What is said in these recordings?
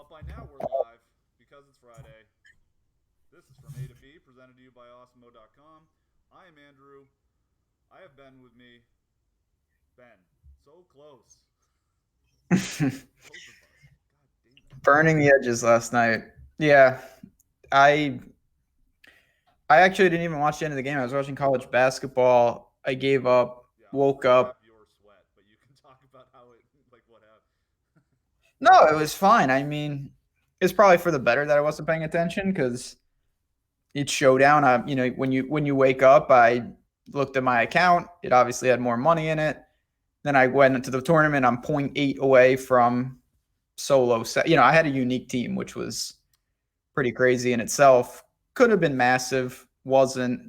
by now we're live because it's Friday. This is from A to B, presented to you by Awesemo.com. I am Andrew. I have Ben with me. Ben, so close. Both of us. God damn it. Burning the edges last night. Yeah, I I actually didn't even watch the end of the game. I was watching college basketball. I gave up, Yeah, I'll woke up. recap your sweat, but you can talk about how it, like, what happened. No, it was fine. I mean, it's probably for the better that I wasn't paying attention because each showdown. When you wake up, I looked at my account. It obviously had more money in it. Then I went into the tournament. I'm point 0.8 away from solo set. I had a unique team, which was pretty crazy in itself. Could have been massive, wasn't.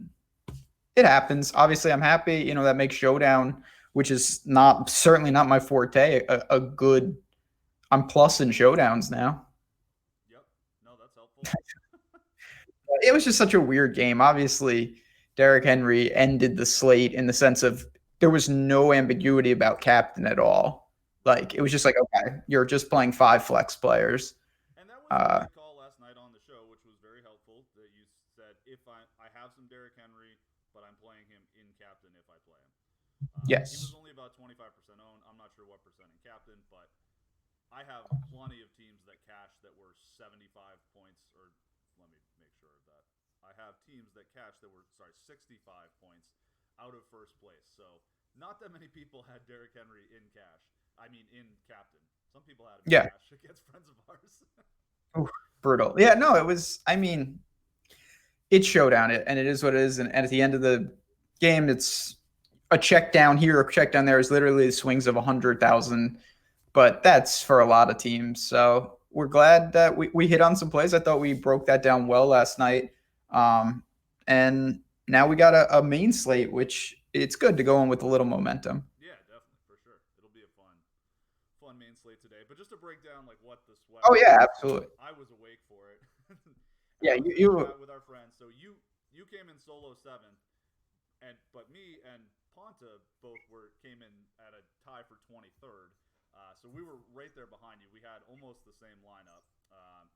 It happens. Obviously, I'm happy. That makes showdown, which is not certainly not my forte. A good. I'm plus in showdowns now. Yep. No, that's helpful. It was just such a weird game. Obviously, Derrick Henry ended the slate in the sense of there was no ambiguity about captain at all. Like it was just like, okay, you're just playing five flex players. And that was a Uh, great call last night on the show, which was very helpful. That you said if I have some Derrick Henry, but I'm playing him in captain if I play him. He was yes. only about 25% owned. I'm not sure what percent in captain, but I have plenty of teams that cash that were 75 points, or let me make sure of that. I have teams that cash that were 65 points out of first place. So not that many people had Derrick Henry in cash. I mean, in captain. Some people had him in Yeah. cash against friends of ours. Oof, brutal. Yeah. No, it was. I mean, it's showdown, and it is what it is. And at the end of the game, it's a check down here, a check down there is literally the swings of 100,000. But that's for a lot of teams. So we're glad that we hit on some plays. I thought we broke that down well last night. And now we got a main slate, which it's good to go in with a little momentum. Yeah, definitely, for sure. It'll be a fun main slate today. But just to break down like what the sweat Oh was, yeah, because absolutely. I was awake for it, and Yeah, I was you, in the you chat with our friends. So you came in solo seventh, but me and Ponta both came in at a tie for 23rd. So we were right there behind you. We had almost the same lineup,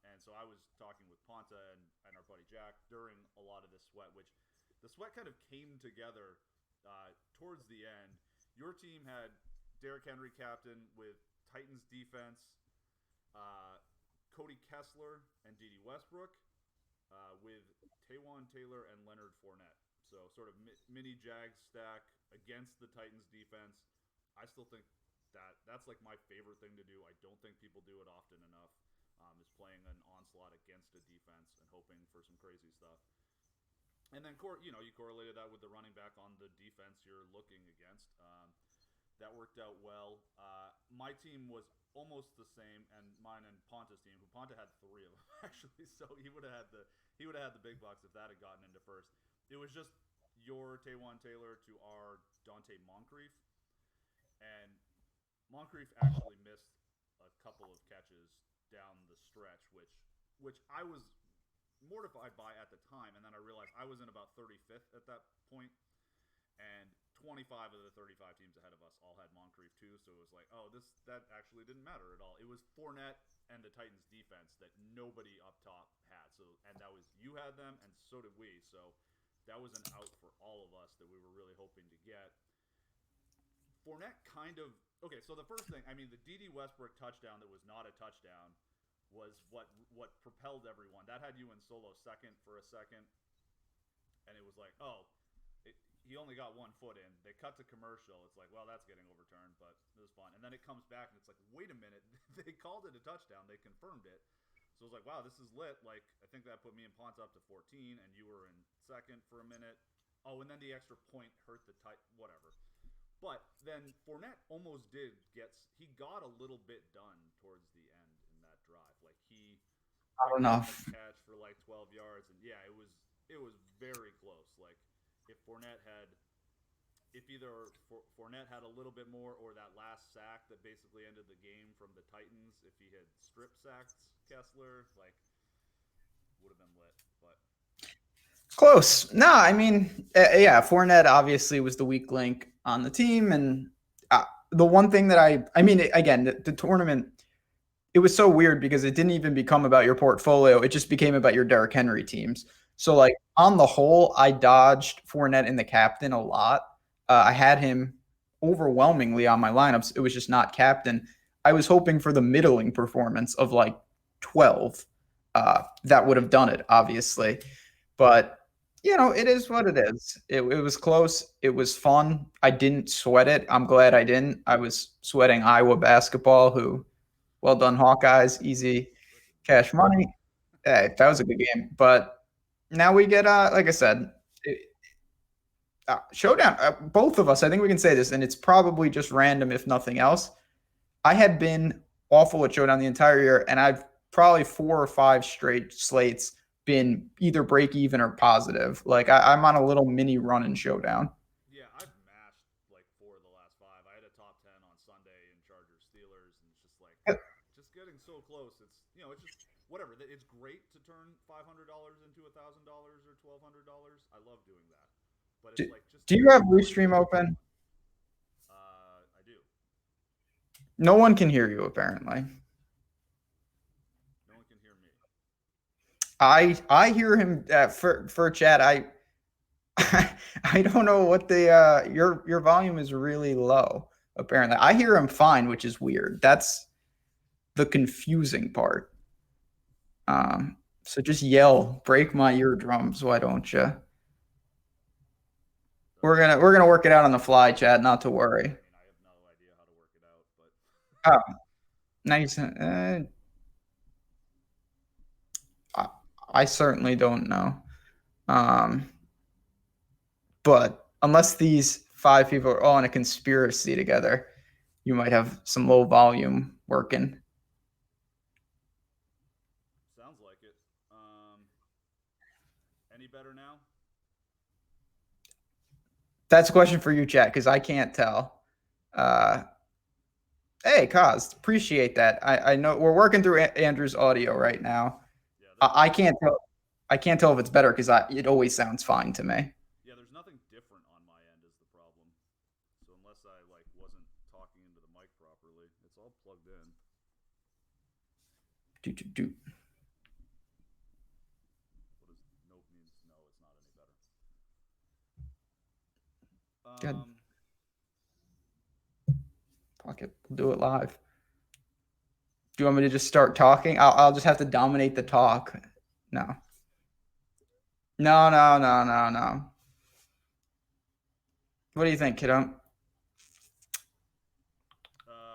and so I was talking with Ponta and our buddy Jack during a lot of this sweat, which the sweat kind of came together towards the end. Your team had Derrick Henry captain with Titans defense, uh, Cody Kessler and Dede Westbrook, with Taywan Taylor and Leonard Fournette. So sort of mini Jag stack against the Titans defense. I still think that's like my favorite thing to do. I don't think people do it often enough. Is playing an onslaught against a defense and hoping for some crazy stuff. And then you correlated that with the running back on the defense you're looking against. That worked out well. My team was almost the same, and mine and Ponta's team, who Ponta had three of them actually, so he would have had the big bucks if that had gotten into first. It was just your Taywan Taylor to our Dante Moncrief, and Moncrief actually missed a couple of catches down the stretch, which I was mortified by at the time, and then I realized I was in about 35th at that point, and 25 of the 35 teams ahead of us all had Moncrief too. So it was like, oh, that actually didn't matter at all. It was Fournette and the Titans defense that nobody up top had. So and that was you had them, and so did we. So that was an out for all of us that we were really hoping to get. Fournette kind of okay. So the first thing, I mean, the Dede Westbrook touchdown that was not a touchdown was what propelled everyone. That had you in solo second for a second, and it was like, oh, he only got 1 foot in. They cut to commercial. It's like, well, that's getting overturned, but it was fun. And then it comes back, and it's like, wait a minute. They called it a touchdown. They confirmed it. So it was like, wow, this is lit. Like, I think that put me and Ponce up to 14, and you were in second for a minute. Oh, and then the extra point hurt the whatever. But then Fournette almost he got a little bit done towards the end in that drive. Like, he not picked up a enough. catch for like 12 yards, and yeah, it was very close. Like, if Fournette had, if either Fournette had a little bit more, or that last sack that basically ended the game from the Titans, if he had strip sacked Kessler, like, would have been lit. But Close. No, I mean, yeah, Fournette obviously was the weak link on the team, and the one thing that I mean, again, the tournament, it was so weird because it didn't even become about your portfolio. It just became about your Derrick Henry teams. So like on the whole, I dodged Fournette in the captain a lot. I had him overwhelmingly on my lineups. It was just not captain. I was hoping for the middling performance of like 12. That would have done it, obviously. But it is what it is. It was close. It was fun. I didn't sweat it. I'm glad I didn't. I was sweating Iowa basketball, who, well done, Hawkeyes, easy cash money. Hey, that was a good game. But now we get, like I said, showdown. Both of us, I think we can say this, and it's probably just random, if nothing else. I had been awful at showdown the entire year, and I've probably 4 or 5 straight slates been either break even or positive. Like I'm on a little mini run in showdown. Yeah, I've mashed like 4 of the last 5. I had a top 10 on Sunday in Chargers Steelers, and it's just like just getting so close. It's just whatever. It's great to turn $500 into $1,000 or $1,200. I love doing that, but it's like just. Do you have Restream open? I do. No one can hear you apparently. No one can hear me. I hear him for chat. I don't know what the your volume is really low. Apparently, I hear him fine, which is weird. That's the confusing part. So just yell, break my eardrums, why don't you? We're gonna work it out on the fly, chat. Not to worry. I mean, I have no idea how to work it out, but. Oh, nice. I certainly don't know. But unless these 5 people are all in a conspiracy together, you might have some low volume working. Sounds like it. Any better now? That's a question for you, chat, because I can't tell. Hey, Kaz, appreciate that. I know we're working through Andrew's audio right now. Yeah, I can't tell. I can't tell if it's better because it always sounds fine to me. Yeah, there's nothing different on my end is the problem. So unless I wasn't talking into the mic properly, it's all plugged in. Do. What does nope means? No, it's not any better. Good. Fuck it. We'll do it live. Do you want me to just start talking? I'll just have to dominate the talk. No. No. What do you think, kiddo?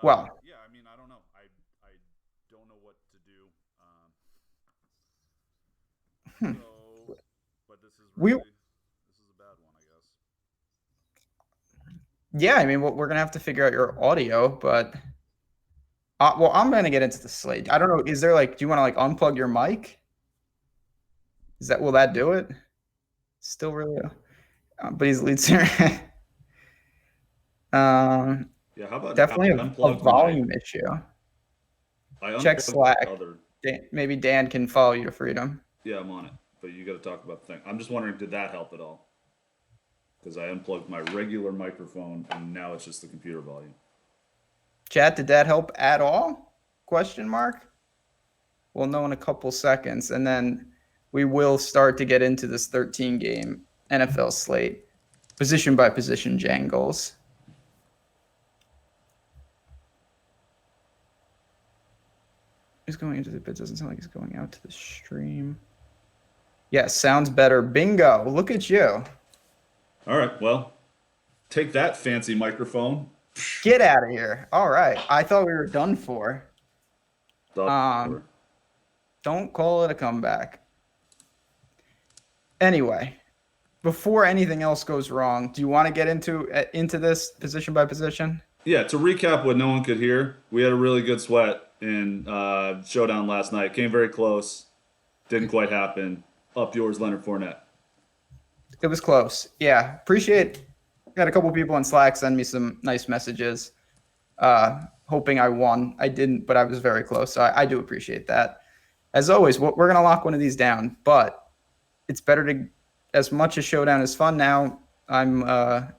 Well. Yeah, I mean, I don't know. I don't know what to do. So, but this is a bad one, I guess. Yeah, I mean, we're gonna have to figure out your audio, but well, I'm gonna get into the slate. I don't know. Is there do you want to unplug your mic? Will that do it? Still really, but he's lead singer. Yeah, how about definitely a volume issue. Check Slack. Maybe Dan can follow you to freedom. Yeah, I'm on it, but you got to talk about the thing. I'm just wondering, did that help at all? Because I unplugged my regular microphone and now it's just the computer volume. Chat, did that help at all? Question mark. We'll know in a couple seconds, and then we will start to get into this 13-game NFL slate, position by position jangles. He's going into the bit. Doesn't sound like he's going out to the stream. Yeah, sounds better. Bingo. Look at you. All right. Well, take that, fancy microphone. Get out of here. All right. I thought we were done for. Don't call it a comeback. Anyway, before anything else goes wrong, do you want to get into this position by position? Yeah, to recap what no one could hear, we had a really good sweat in showdown last night. Came very close. Didn't quite happen. Up yours, Leonard Fournette. It was close. Yeah, appreciate. Got a couple people in Slack send me some nice messages, hoping I won. I didn't, but I was very close. So I do appreciate that. As always, we're going to lock one of these down, but it's better to, as much as showdown is fun now, I'm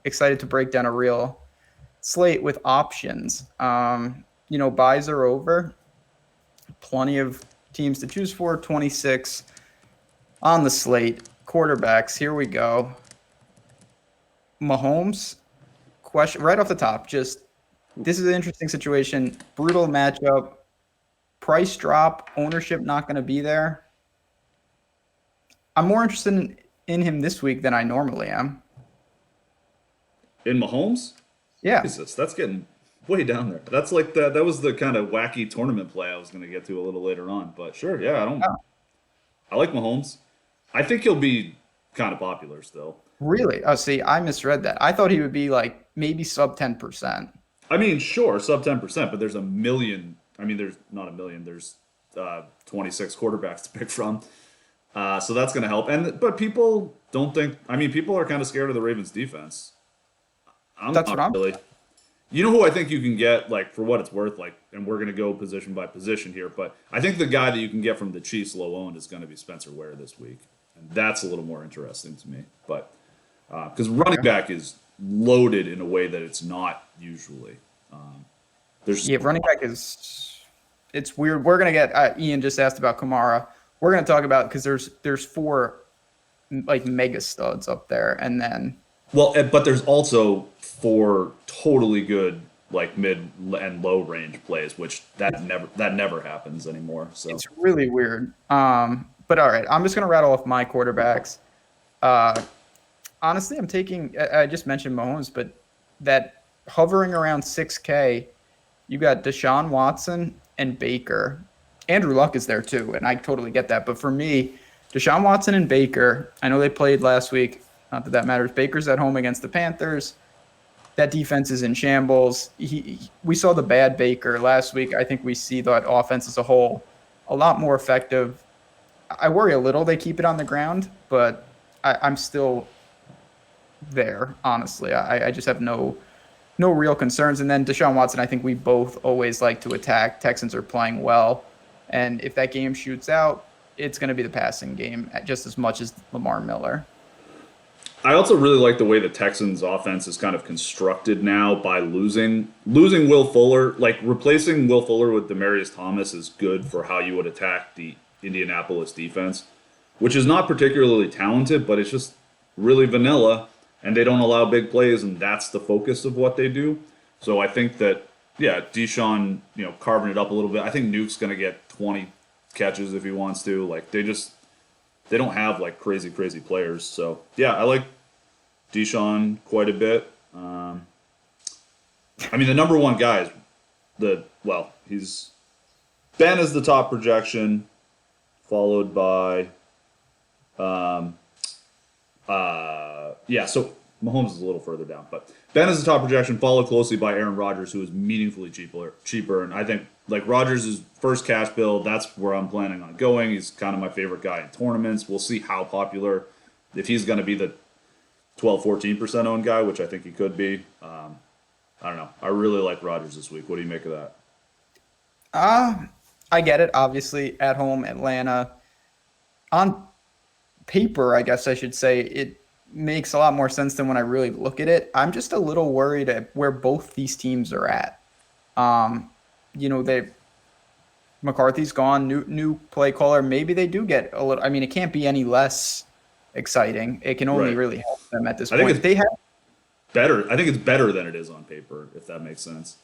excited to break down a real slate with options. Buys are over. plenty of teams to choose for. 26 on the slate. Quarterbacks, here we go. Mahomes, question right off the top, just this is an interesting situation. Brutal matchup. Price drop, ownership not going to be there. I'm more interested in him this week than I normally am. In Mahomes? Yeah. Jesus, that's getting way down there. That's like that was the kind of wacky tournament play I was going to get to a little later on. But sure, yeah, I like Mahomes. I think he'll be kind of popular still. Really? Oh, see, I misread that. I thought he would be like maybe sub 10%. I mean, sure, sub 10%, but there's a million. I mean, there's not a million. There's 26 quarterbacks to pick from. So that's going to help. But people don't think. I mean, people are kind of scared of the Ravens' defense. That's what I'm. Really. You know who I think you can get, like, for what it's worth, like, and we're going to go position by position here, but I think the guy that you can get from the Chiefs low owned is going to be Spencer Ware this week. And that's a little more interesting to me. But because running back is loaded in a way that it's not usually. Running back it's weird. We're going to get, Ian just asked about Kamara. We're going to talk about, because there's 4 like mega studs up there. And then. Well, but there's also 4 totally good like mid and low range plays, which that never happens anymore. So it's really weird. But all right, I'm just gonna rattle off my quarterbacks. Honestly, I just mentioned Mahomes, but that hovering around 6K, you got Deshaun Watson and Baker. Andrew Luck is there too, and I totally get that. But for me, Deshaun Watson and Baker, I know they played last week. Not that matters. Baker's at home against the Panthers. That defense is in shambles. We saw the bad Baker last week. I think we see that offense as a whole a lot more effective. I worry a little they keep it on the ground, but I'm still there, honestly. I just have no real concerns. And then Deshaun Watson, I think we both always like to attack. Texans are playing well. And if that game shoots out, it's going to be the passing game just as much as Lamar Miller. I also really like the way the Texans offense is kind of constructed now by losing Will Fuller. Like, replacing Will Fuller with Demaryius Thomas is good for how you would attack the Indianapolis defense, which is not particularly talented, but it's just really vanilla, and they don't allow big plays, and that's the focus of what they do. So I think that, yeah, Deshaun, carving it up a little bit. I think Nuke's going to get 20 catches if he wants to. Like, they don't have like crazy players. So yeah, I like Deshaun quite a bit. I mean, the number one guy is Ben is the top projection, followed by so Mahomes is a little further down, but Ben is the top projection, followed closely by Aaron Rodgers, who is meaningfully cheaper. And I think, like, Rodgers' first cash build, that's where I'm planning on going. He's kind of my favorite guy in tournaments. We'll see how popular, if he's going to be the 12-14% owned guy, which I think he could be. I don't know. I really like Rodgers this week. What do you make of that? I get it. Obviously, at home, Atlanta. On paper, I guess I should say, it makes a lot more sense than when I really look at it. I'm just a little worried at where both these teams are at. McCarthy's gone, new play caller. Maybe they do get a little. I mean, it can't be any less exciting. It can only really help them at this point. I think it's better than it is on paper, if that makes sense.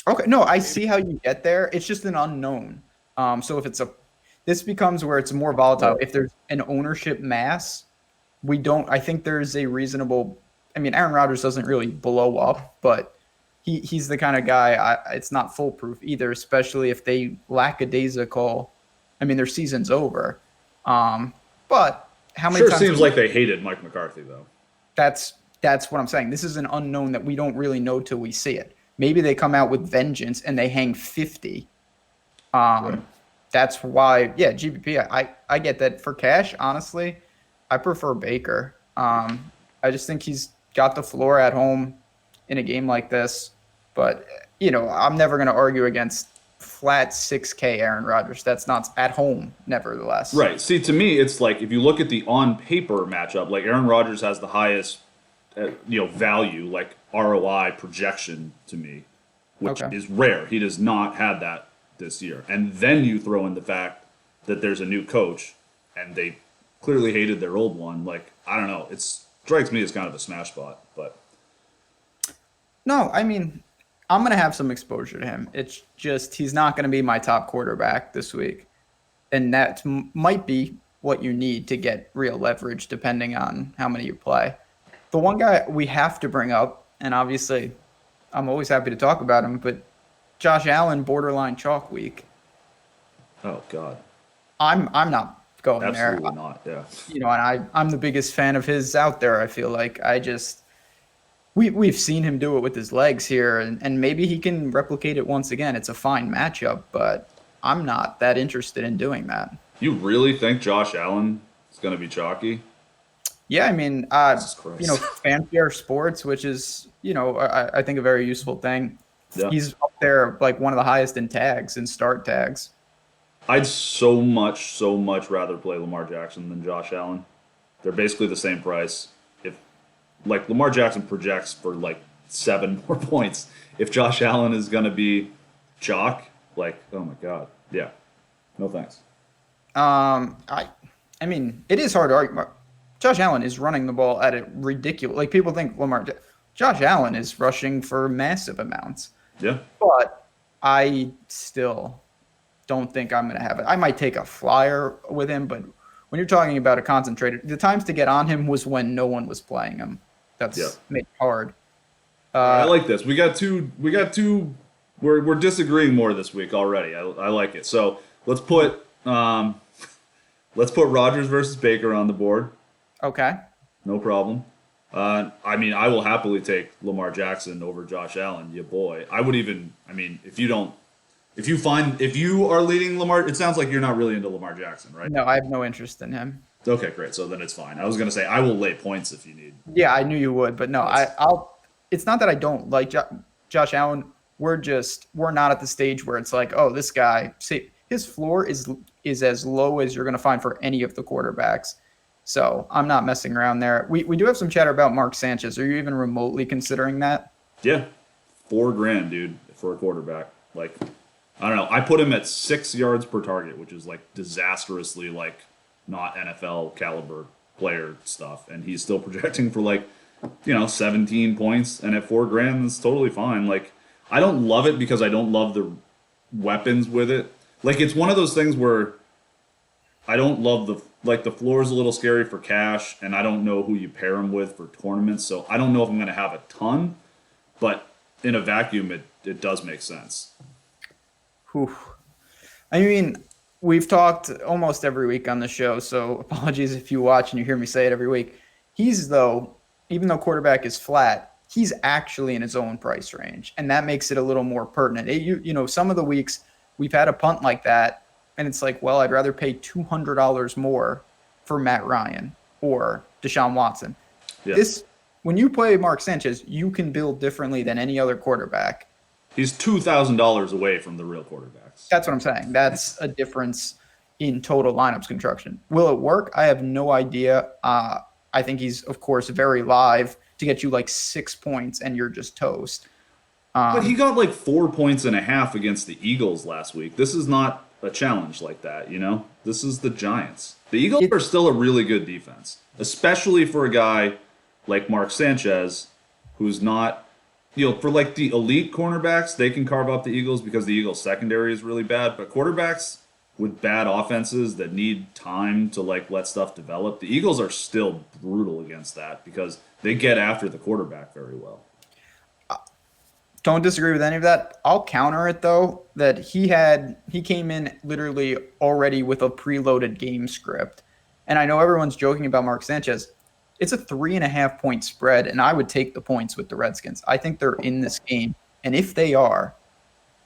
Okay, no, I see how you get there. It's just an unknown. So if this becomes where it's more volatile. If there's an ownership mass, I think there's a reasonable. I mean, Aaron Rodgers doesn't really blow up, but he's the kind of guy. It's not foolproof either, especially if they lackadaisical. I mean, their season's over. But how many times? Sure seems like they hated Mike McCarthy, though. That's what I'm saying. This is an unknown that we don't really know till we see it. Maybe they come out with vengeance and they hang 50. That's why, GPP. I get that. For cash, honestly, I prefer Baker. I just think he's got the floor at home in a game like this. But, I'm never going to argue against flat 6K Aaron Rodgers. That's not at home, nevertheless. Right. See, to me, it's like if you look at the on-paper matchup, like Aaron Rodgers has the highest, value, like ROI projection to me, which is rare. He does not have that this year. And then you throw in the fact that there's a new coach and they clearly hated their old one. Like, I don't know. It strikes me as kind of a smash spot, but. No, I mean, I'm going to have some exposure to him. It's just he's not going to be my top quarterback this week. And that might be what you need to get real leverage depending on how many you play. The one guy we have to bring up, and obviously I'm always happy to talk about him, but Josh Allen, borderline chalk week. Oh, God. I'm not going Absolutely there. Not, yeah. You know, and I'm the biggest fan of his out there, I feel like. We've seen him do it with his legs here, and maybe he can replicate it once again. It's a fine matchup, but I'm not that interested in doing that. You really think Josh Allen is going to be chalky? Yeah, I mean, Fanfare Sports, which is, I think a very useful thing. Yeah. He's up there like one of the highest in tags and start tags. I'd so much rather play Lamar Jackson than Josh Allen. They're basically the same price. If like Lamar Jackson projects for like 7 more points, if Josh Allen is going to be chalk, like, oh my God, yeah, no thanks. I mean, it is hard to argue. Josh Allen is running the ball at a ridiculous. Like people think Josh Allen is rushing for massive amounts. Yeah, but I still don't think I'm going to have it. I might take a flyer with him, but when you're talking about a concentrated, the times to get on him was when no one was playing him. That's made it hard. I like this. We got two. We're disagreeing more this week already. I like it. So let's put Rodgers versus Baker on the board. Okay. No problem. I mean, I will happily take Lamar Jackson over Josh Allen. Yeah, boy. I would even. I mean, if you are leading Lamar, it sounds like you're not really into Lamar Jackson, right? No, I have no interest in him. Okay, great. So then it's fine. I was gonna say I will lay points if you need. Yeah, I knew you would, but no, I'll. It's not that I don't like Josh Allen. We're not at the stage where it's like, oh, this guy, his floor is as low as you're gonna find for any of the quarterbacks. So I'm not messing around there. We do have some chatter about Mark Sanchez. Are you even remotely considering that? Yeah, $4,000, dude, for a quarterback. Like, I don't know. I put him at 6 yards per target, which is like disastrously like not NFL caliber player stuff, and he's still projecting for like 17 points, and at $4,000, that's totally fine. Like, I don't love it because I don't love the weapons with it. Like, it's one of those things where I don't love the floor is a little scary for cash, and I don't know who you pair him with for tournaments, so I don't know if I'm going to have a ton, but in a vacuum, it does make sense. Whew. I mean, we've talked almost every week on the show, so apologies if you watch and you hear me say it every week. Even though quarterback is flat, he's actually in his own price range, and that makes it a little more pertinent. Some of the weeks we've had a punt like that, and it's like, well, I'd rather pay $200 more for Matt Ryan or Deshaun Watson. Yeah. When you play Mark Sanchez, you can build differently than any other quarterback. He's $2,000 away from the real quarterbacks. That's what I'm saying. That's a difference in total lineups construction. Will it work? I have no idea. I think he's, of course, very live to get you like 6 points and you're just toast. But he got like 4.5 points against the Eagles last week. This is not a challenge like that, This is the Giants. The Eagles are still a really good defense, especially for a guy like Mark Sanchez, who's not, for like the elite cornerbacks, they can carve up the Eagles because the Eagles secondary is really bad. But quarterbacks with bad offenses that need time to like let stuff develop, the Eagles are still brutal against that because they get after the quarterback very well. Don't disagree with any of that. I'll counter it though, that he came in literally already with a preloaded game script. And I know everyone's joking about Mark Sanchez. It's a 3.5 point spread, and I would take the points with the Redskins. I think they're in this game. And if they are,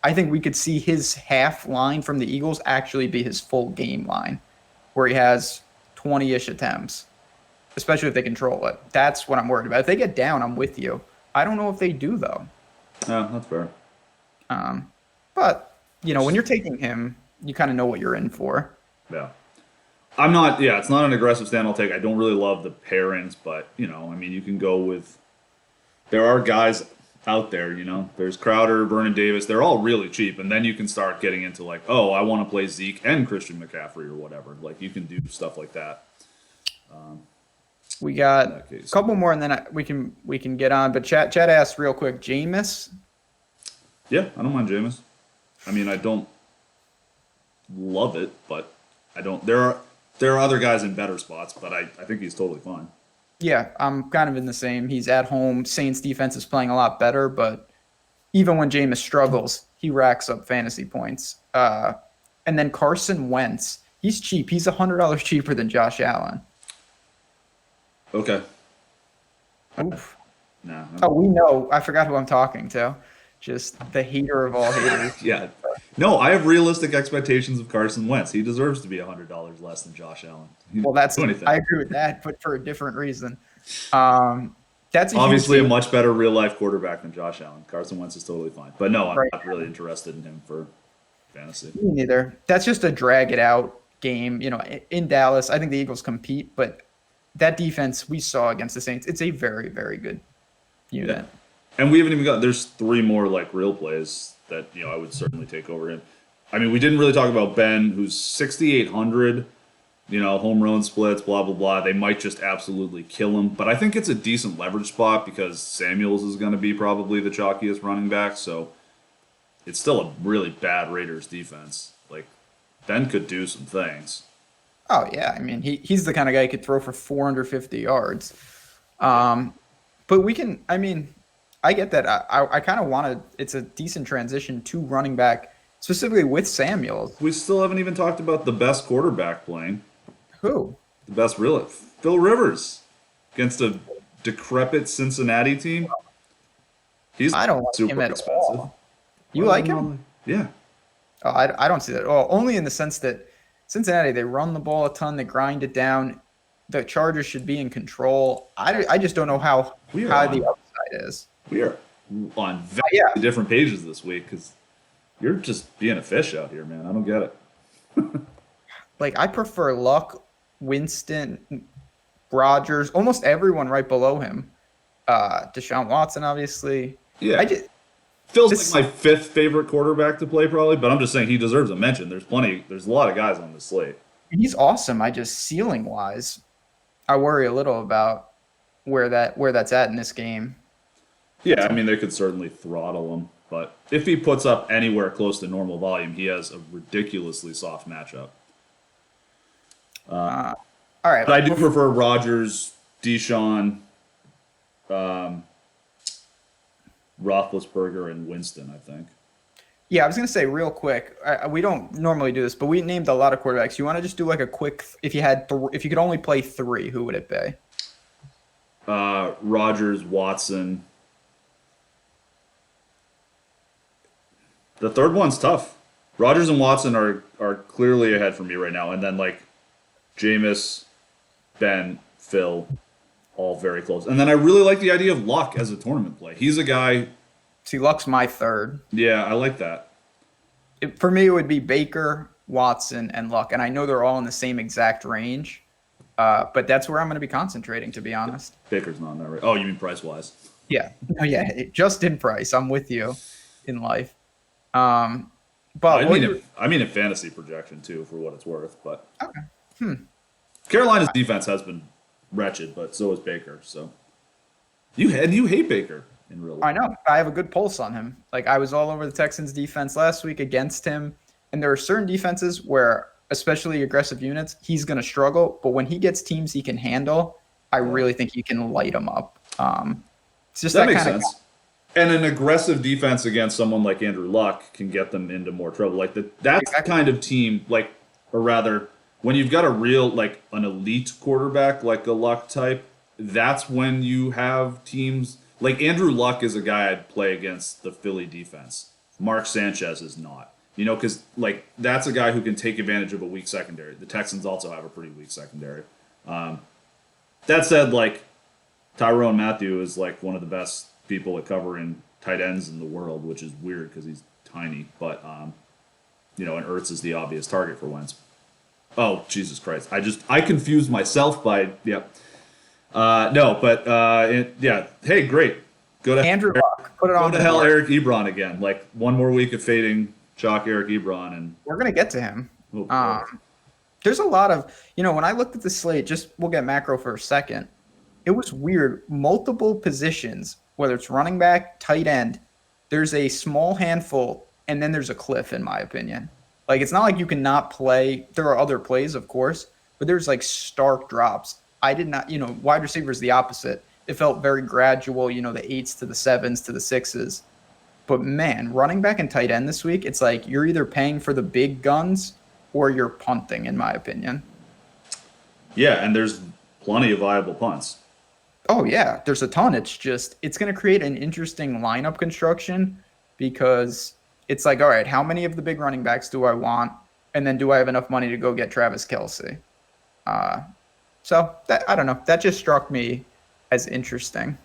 I think we could see his half line from the Eagles actually be his full game line, where he has 20-ish attempts, especially if they control it. That's what I'm worried about. If they get down, I'm with you. I don't know if they do, though. Yeah, that's fair. But, when you're taking him, you kind of know what you're in for. Yeah. It's not an aggressive stand I'll take. I don't really love the pairings, but, you can go with, there are guys, out there. There's Crowder, Vernon Davis. They're all really cheap, and then you can start getting into like, oh, I want to play Zeke and Christian McCaffrey or whatever. Like you can do stuff like that. We got a couple more, and then we can get on. But Chad asked real quick, Jameis. Yeah, I don't mind Jameis. I mean, I don't love it, but I don't. There are other guys in better spots, but I think he's totally fine. Yeah, I'm kind of in the same. He's at home. Saints defense is playing a lot better, but even when Jameis struggles, he racks up fantasy points. And then Carson Wentz, he's cheap. He's $100 cheaper than Josh Allen. Okay. Oof. No. Oh, we know. I forgot who I'm talking to. Just the hater of all haters. Yeah. No, I have realistic expectations of Carson Wentz. He deserves to be $100 less than Josh Allen. Well, I agree with that, but for a different reason. That's obviously a much better real life quarterback than Josh Allen. Carson Wentz is totally fine. But no, I'm not really interested in him for fantasy. Me neither. That's just a drag it out game. In Dallas, I think the Eagles compete, but that defense we saw against the Saints, it's a very, very good unit. Yeah. And we haven't even got, there's 3 more like real plays that, I would certainly take over him. I mean, we didn't really talk about Ben, who's 6,800, home run splits, blah, blah, blah. They might just absolutely kill him. But I think it's a decent leverage spot because Samuels is going to be probably the chalkiest running back. So it's still a really bad Raiders defense. Like, Ben could do some things. Oh, yeah. I mean, he's the kind of guy who could throw for 450 yards. But we can, I get that. I kind of want to, it's a decent transition to running back, specifically with Samuels. We still haven't even talked about the best quarterback playing. Who? The best Phil Rivers against a decrepit Cincinnati team. I don't like super him at expensive. all. You like him? Yeah. Oh, I don't see that at all. Only in the sense that Cincinnati, they run the ball a ton, they grind it down. The Chargers should be in control. I just don't know how the upside is. We are on very different pages this week because you're just being a fish out here, man. I don't get it. Like, I prefer Luck, Winston, Rodgers, almost everyone right below him. Deshaun Watson, obviously. Yeah. Phil's like my 5th favorite quarterback to play, probably, but I'm just saying he deserves a mention. There's a lot of guys on this slate. He's awesome. Ceiling-wise, I worry a little about where that's at in this game. Yeah, they could certainly throttle him, but if he puts up anywhere close to normal volume, he has a ridiculously soft matchup. All right. But I do prefer Rodgers, Deshaun, Roethlisberger, and Winston, I think. Yeah, I was going to say real quick, we don't normally do this, but we named a lot of quarterbacks. You want to just do like a quick, if you could only play 3, who would it be? Rodgers, Watson. The third one's tough. Rodgers and Watson are clearly ahead for me right now. And then like Jameis, Ben, Phil, all very close. And then I really like the idea of Luck as a tournament play. He's a guy. See, Luck's my 3rd. Yeah, I like that. For me, it would be Baker, Watson, and Luck. And I know they're all in the same exact range. But that's where I'm going to be concentrating, to be honest. Baker's not in that right. Oh, you mean price-wise? Yeah. Oh, yeah. Just in price. I'm with you in life. But I mean a fantasy projection too, for what it's worth. But okay. Carolina's defense has been wretched, but so is Baker. So you hate Baker in real life. I know. I have a good pulse on him. Like, I was all over the Texans defense last week against him, and there are certain defenses where, especially aggressive units, he's going to struggle. But when he gets teams he can handle, I really think he can light them up. It's just that makes sense. And an aggressive defense against someone like Andrew Luck can get them into more trouble. Like that's the kind of team, like, or rather, when you've got a real, like, an elite quarterback, like a Luck type, that's when you have teams like Andrew Luck is a guy I'd play against the Philly defense. Mark Sanchez is not. Because like that's a guy who can take advantage of a weak secondary. The Texans also have a pretty weak secondary. That said, like Tyrone Matthew is like one of the best people at covering tight ends in the world, which is weird because he's tiny. But and Ertz is the obvious target for Wentz. Oh, Jesus Christ! I confused myself by Hey, great. Go to Andrew Luck. Put it on Go to the hell, board. Eric Ebron again. Like one more week of fading chalk Eric Ebron, and We're gonna get to him. boy. There's a lot of, when I looked at the slate, we'll get macro for a second. It was weird. Multiple positions, whether it's running back, tight end, there's a small handful, and then there's a cliff, in my opinion. Like, it's not like you cannot play. There are other plays, of course, but there's like stark drops. I did not, wide receivers the opposite. It felt very gradual, the 8s to the 7s to the 6s. But man, running back and tight end this week, it's like you're either paying for the big guns or you're punting, in my opinion. Yeah, and there's plenty of viable punts. Oh, yeah, there's a ton. It's going to create an interesting lineup construction because it's like, all right, how many of the big running backs do I want? And then do I have enough money to go get Travis Kelce? So that, I don't know. That just struck me as interesting.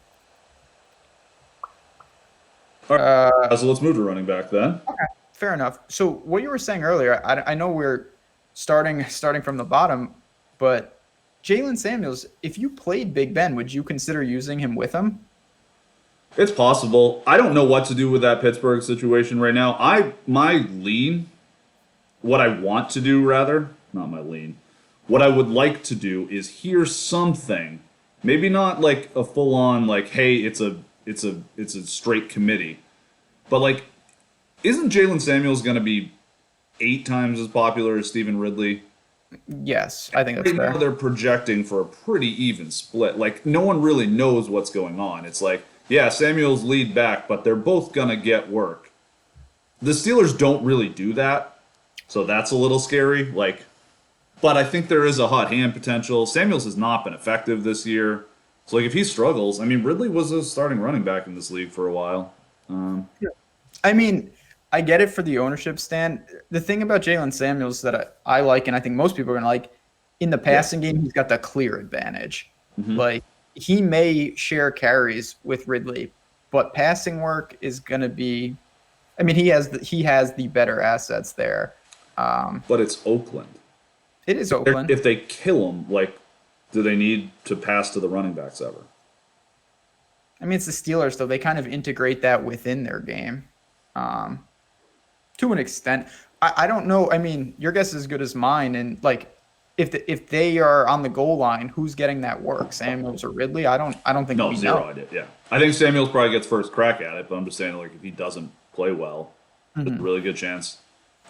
All right, so let's move to running back then. Okay, fair enough. So what you were saying earlier, I know we're starting from the bottom, but Jalen Samuels, if you played Big Ben, would you consider using him with him? It's possible. I don't know what to do with that Pittsburgh situation right now. My lean, what I want to do rather, not my lean, what I would like to do is hear something, maybe not like a full on like, hey, it's a straight committee, but like, isn't Jalen Samuels going to be 8 times as popular as Stephen Ridley? Yes, I think that's fair. Now they're projecting for a pretty even split. Like, no one really knows what's going on. It's like, yeah, Samuels lead back, but they're both going to get work. The Steelers don't really do that, so that's a little scary. Like, but I think there is a hot hand potential. Samuels has not been effective this year. So, like, if he struggles, I mean, Ridley was a starting running back in this league for a while. I mean, I get it for the ownership stand. The thing about Jalen Samuels that I like, and I think most people are going to like, in the passing game, he's got the clear advantage. Mm-hmm. Like, he may share carries with Ridley, but passing work is going to be, I mean, he has the better assets there. But it's Oakland. It is Oakland. If they kill him, like, do they need to pass to the running backs ever? I mean, it's the Steelers, though. They kind of integrate that within their game. To an extent. I don't know. I mean, your guess is as good as mine. And, like, if they are on the goal line, who's getting that work? Samuels or Ridley? I don't think no, we zero know. idea. Yeah, I think Samuels probably gets first crack at it, but I'm just saying, like, if he doesn't play well, there's a really good chance.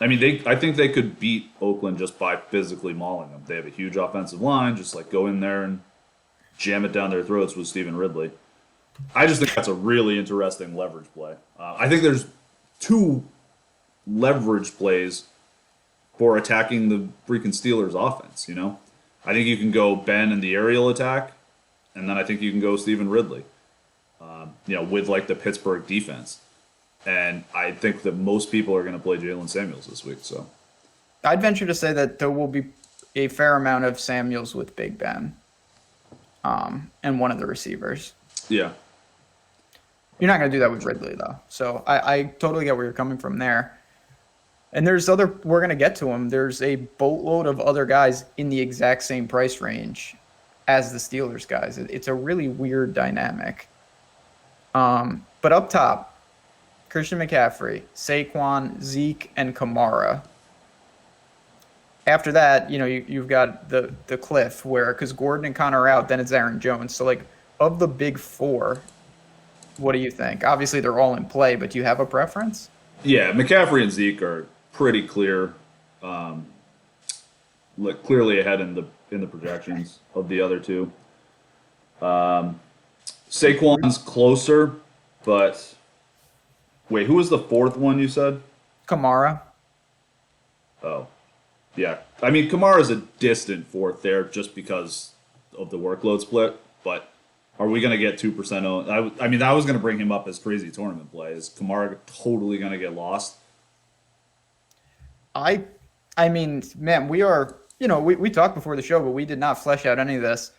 I mean, I think they could beat Oakland just by physically mauling them. They have a huge offensive line. Just like go in there and jam it down their throats with Stephen Ridley. I just think that's a really interesting leverage play. I think there's 2 leverage plays for attacking the freaking Steelers offense, I think you can go Ben in the aerial attack, and then I think you can go Stephen Ridley, with like the Pittsburgh defense. And I think that most people are going to play Jalen Samuels this week. So I'd venture to say that there will be a fair amount of Samuels with Big Ben and one of the receivers. Yeah. You're not going to do that with Ridley, though. So I totally get where you're coming from there. And we're going to get to them. There's a boatload of other guys in the exact same price range as the Steelers guys. It's a really weird dynamic. But up top, Christian McCaffrey, Saquon, Zeke, and Kamara. After that, you've got the cliff where, because Gordon and Connor are out, then it's Aaron Jones. So, like, of the big 4, what do you think? Obviously, they're all in play, but do you have a preference? Yeah, McCaffrey and Zeke are pretty clear, clearly ahead in the projections of the other 2. Saquon's closer, but wait, who was the 4th one you said? Kamara. Oh, yeah. I mean, Kamara's a distant 4th there just because of the workload split, but are we going to get 2% owned? I mean, I was going to bring him up as crazy tournament play. Is Kamara totally going to get lost? I mean, man, we are, we talked before the show, but we did not flesh out any of this.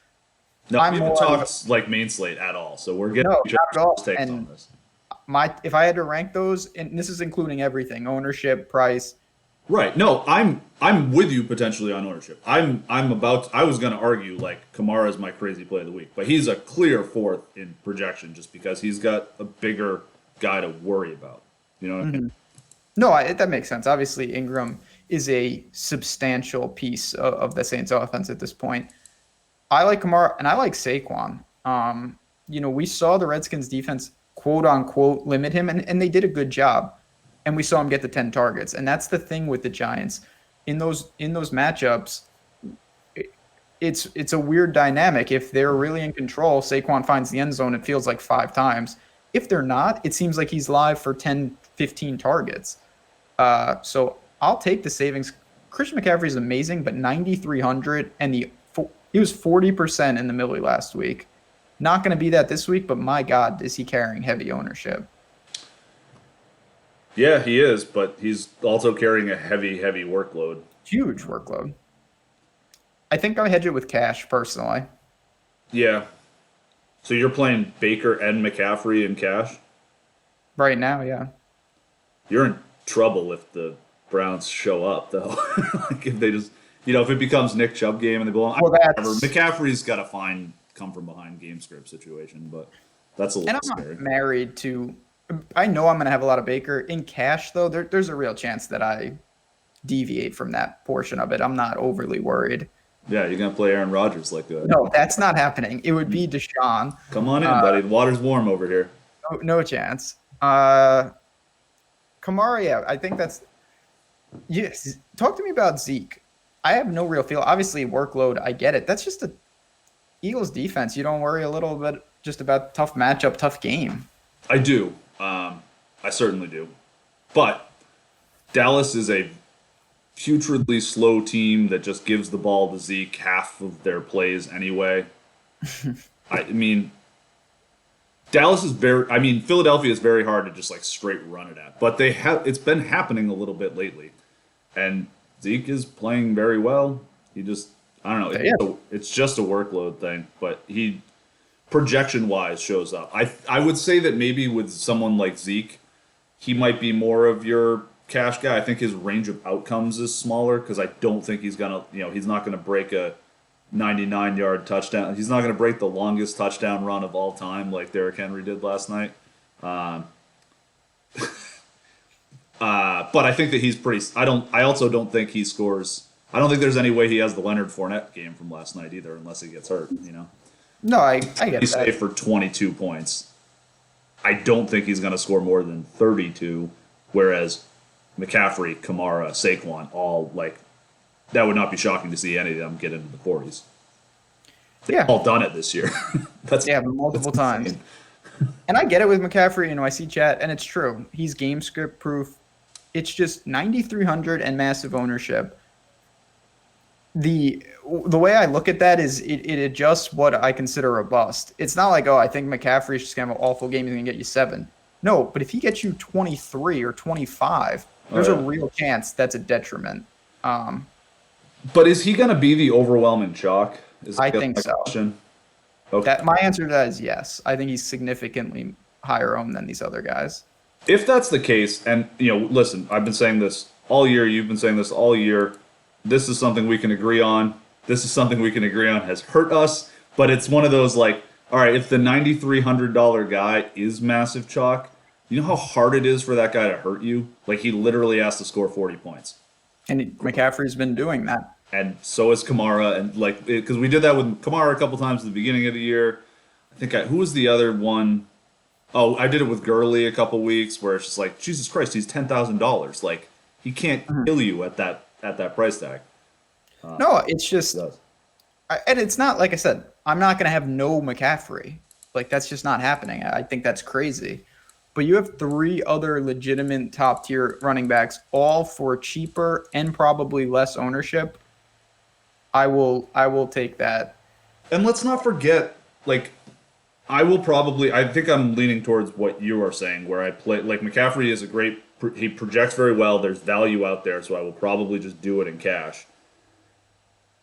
No, we haven't talked like main slate at all, so we're getting not at all. Takes on this. If I had to rank those, and this is including everything, ownership, price, Right. No, I'm with you potentially on ownership. I was going to argue like Kamara is my crazy play of the week, but he's a clear fourth in projection just because he's got a bigger guy to worry about. You know what I mean? No, that makes sense. Obviously, Ingram is a substantial piece of the Saints offense at this point. I like Kamara and I like Saquon. We saw the Redskins defense quote unquote limit him, and they did a good job. And we saw him get the 10 targets. And that's the thing with the Giants. In those matchups, it's a weird dynamic. If they're really in control, Saquon finds the end zone, it feels like 5 times. If they're not, it seems like he's live for 10, 15 targets. So I'll take the savings. Christian McCaffrey is amazing, but 9,300 and he was 40% in the Millie last week. Not going to be that this week, but my God, is he carrying heavy ownership? Yeah, he is, but he's also carrying a heavy workload. Huge workload. I think I hedge it with cash personally. Yeah. So you're playing Baker and McCaffrey in cash? Right now, yeah. You're in trouble if the Browns show up, though. Like if they just, if it becomes Nick Chubb game and they belong. Well, McCaffrey's got to come from behind game script situation, but that's a little scary. And I'm not married to. I know I'm going to have a lot of Baker in cash, though. There's a real chance that I deviate from that portion of it. I'm not overly worried. Yeah, you're going to play Aaron Rodgers like that. No, that's not happening. It would be Deshaun. Come on in, buddy. The water's warm over here. No chance. Kamara, yeah, I think that's. Yes. Talk to me about Zeke. I have no real feel. Obviously, workload, I get it. That's just a Eagles defense. You don't worry a little bit just about tough matchup, tough game. I do. I certainly do. But Dallas is a putridly slow team that just gives the ball to Zeke half of their plays anyway. I mean, Philadelphia is very hard to just like straight run it at. But it's been happening a little bit lately. And Zeke is playing very well. He just, I don't know. It's just a workload thing. But he, projection-wise, shows up. I would say that maybe with someone like Zeke, he might be more of your cash guy. I think his range of outcomes is smaller because I don't think he's going to, he's not going to break a 99-yard touchdown. He's not going to break the longest touchdown run of all time like Derrick Henry did last night. But I think that he's pretty. I also don't think he scores. I don't think there's any way he has the Leonard Fournette game from last night either, unless he gets hurt. No, I get he's that. safe for 22 points. I don't think he's going to score more than 32. Whereas McCaffrey, Kamara, Saquon, all like that would not be shocking to see any of them get into the 40s. They've all done it this year. Multiple times. And I get it with McCaffrey. I see chat, and it's true. He's game script proof. It's just 9,300 and massive ownership. The way I look at that is it adjusts what I consider a bust. It's not like, I think McCaffrey's just going to have an awful game. He's going to get you 7. No, but if he gets you 23 or 25, there's a real chance that's a detriment. But is he going to be the overwhelming chalk? I think so. Okay. My answer to that is yes. I think he's significantly higher owned than these other guys. If that's the case, and listen, I've been saying this all year. You've been saying this all year. This is something we can agree on. This is something we can agree on has hurt us, but it's one of those like, all right, if the $9,300 guy is massive chalk, you know how hard it is for that guy to hurt you? Like he literally has to score 40 points. And McCaffrey's been doing that. And so is Kamara, and because we did that with Kamara a couple times at the beginning of the year. I think who was the other one? Oh, I did it with Gurley a couple weeks where it's just like, Jesus Christ, he's $10,000. Like he can't kill you at that price tag. No, it's just, and it's not like I said. I'm not going to have no McCaffrey. Like that's just not happening. I think that's crazy. But you have 3 other legitimate top tier running backs, all for cheaper and probably less ownership. I will take that. And let's not forget, like, I think I'm leaning towards what you are saying, where I play, like, McCaffrey is he projects very well. There's value out there, so I will probably just do it in cash.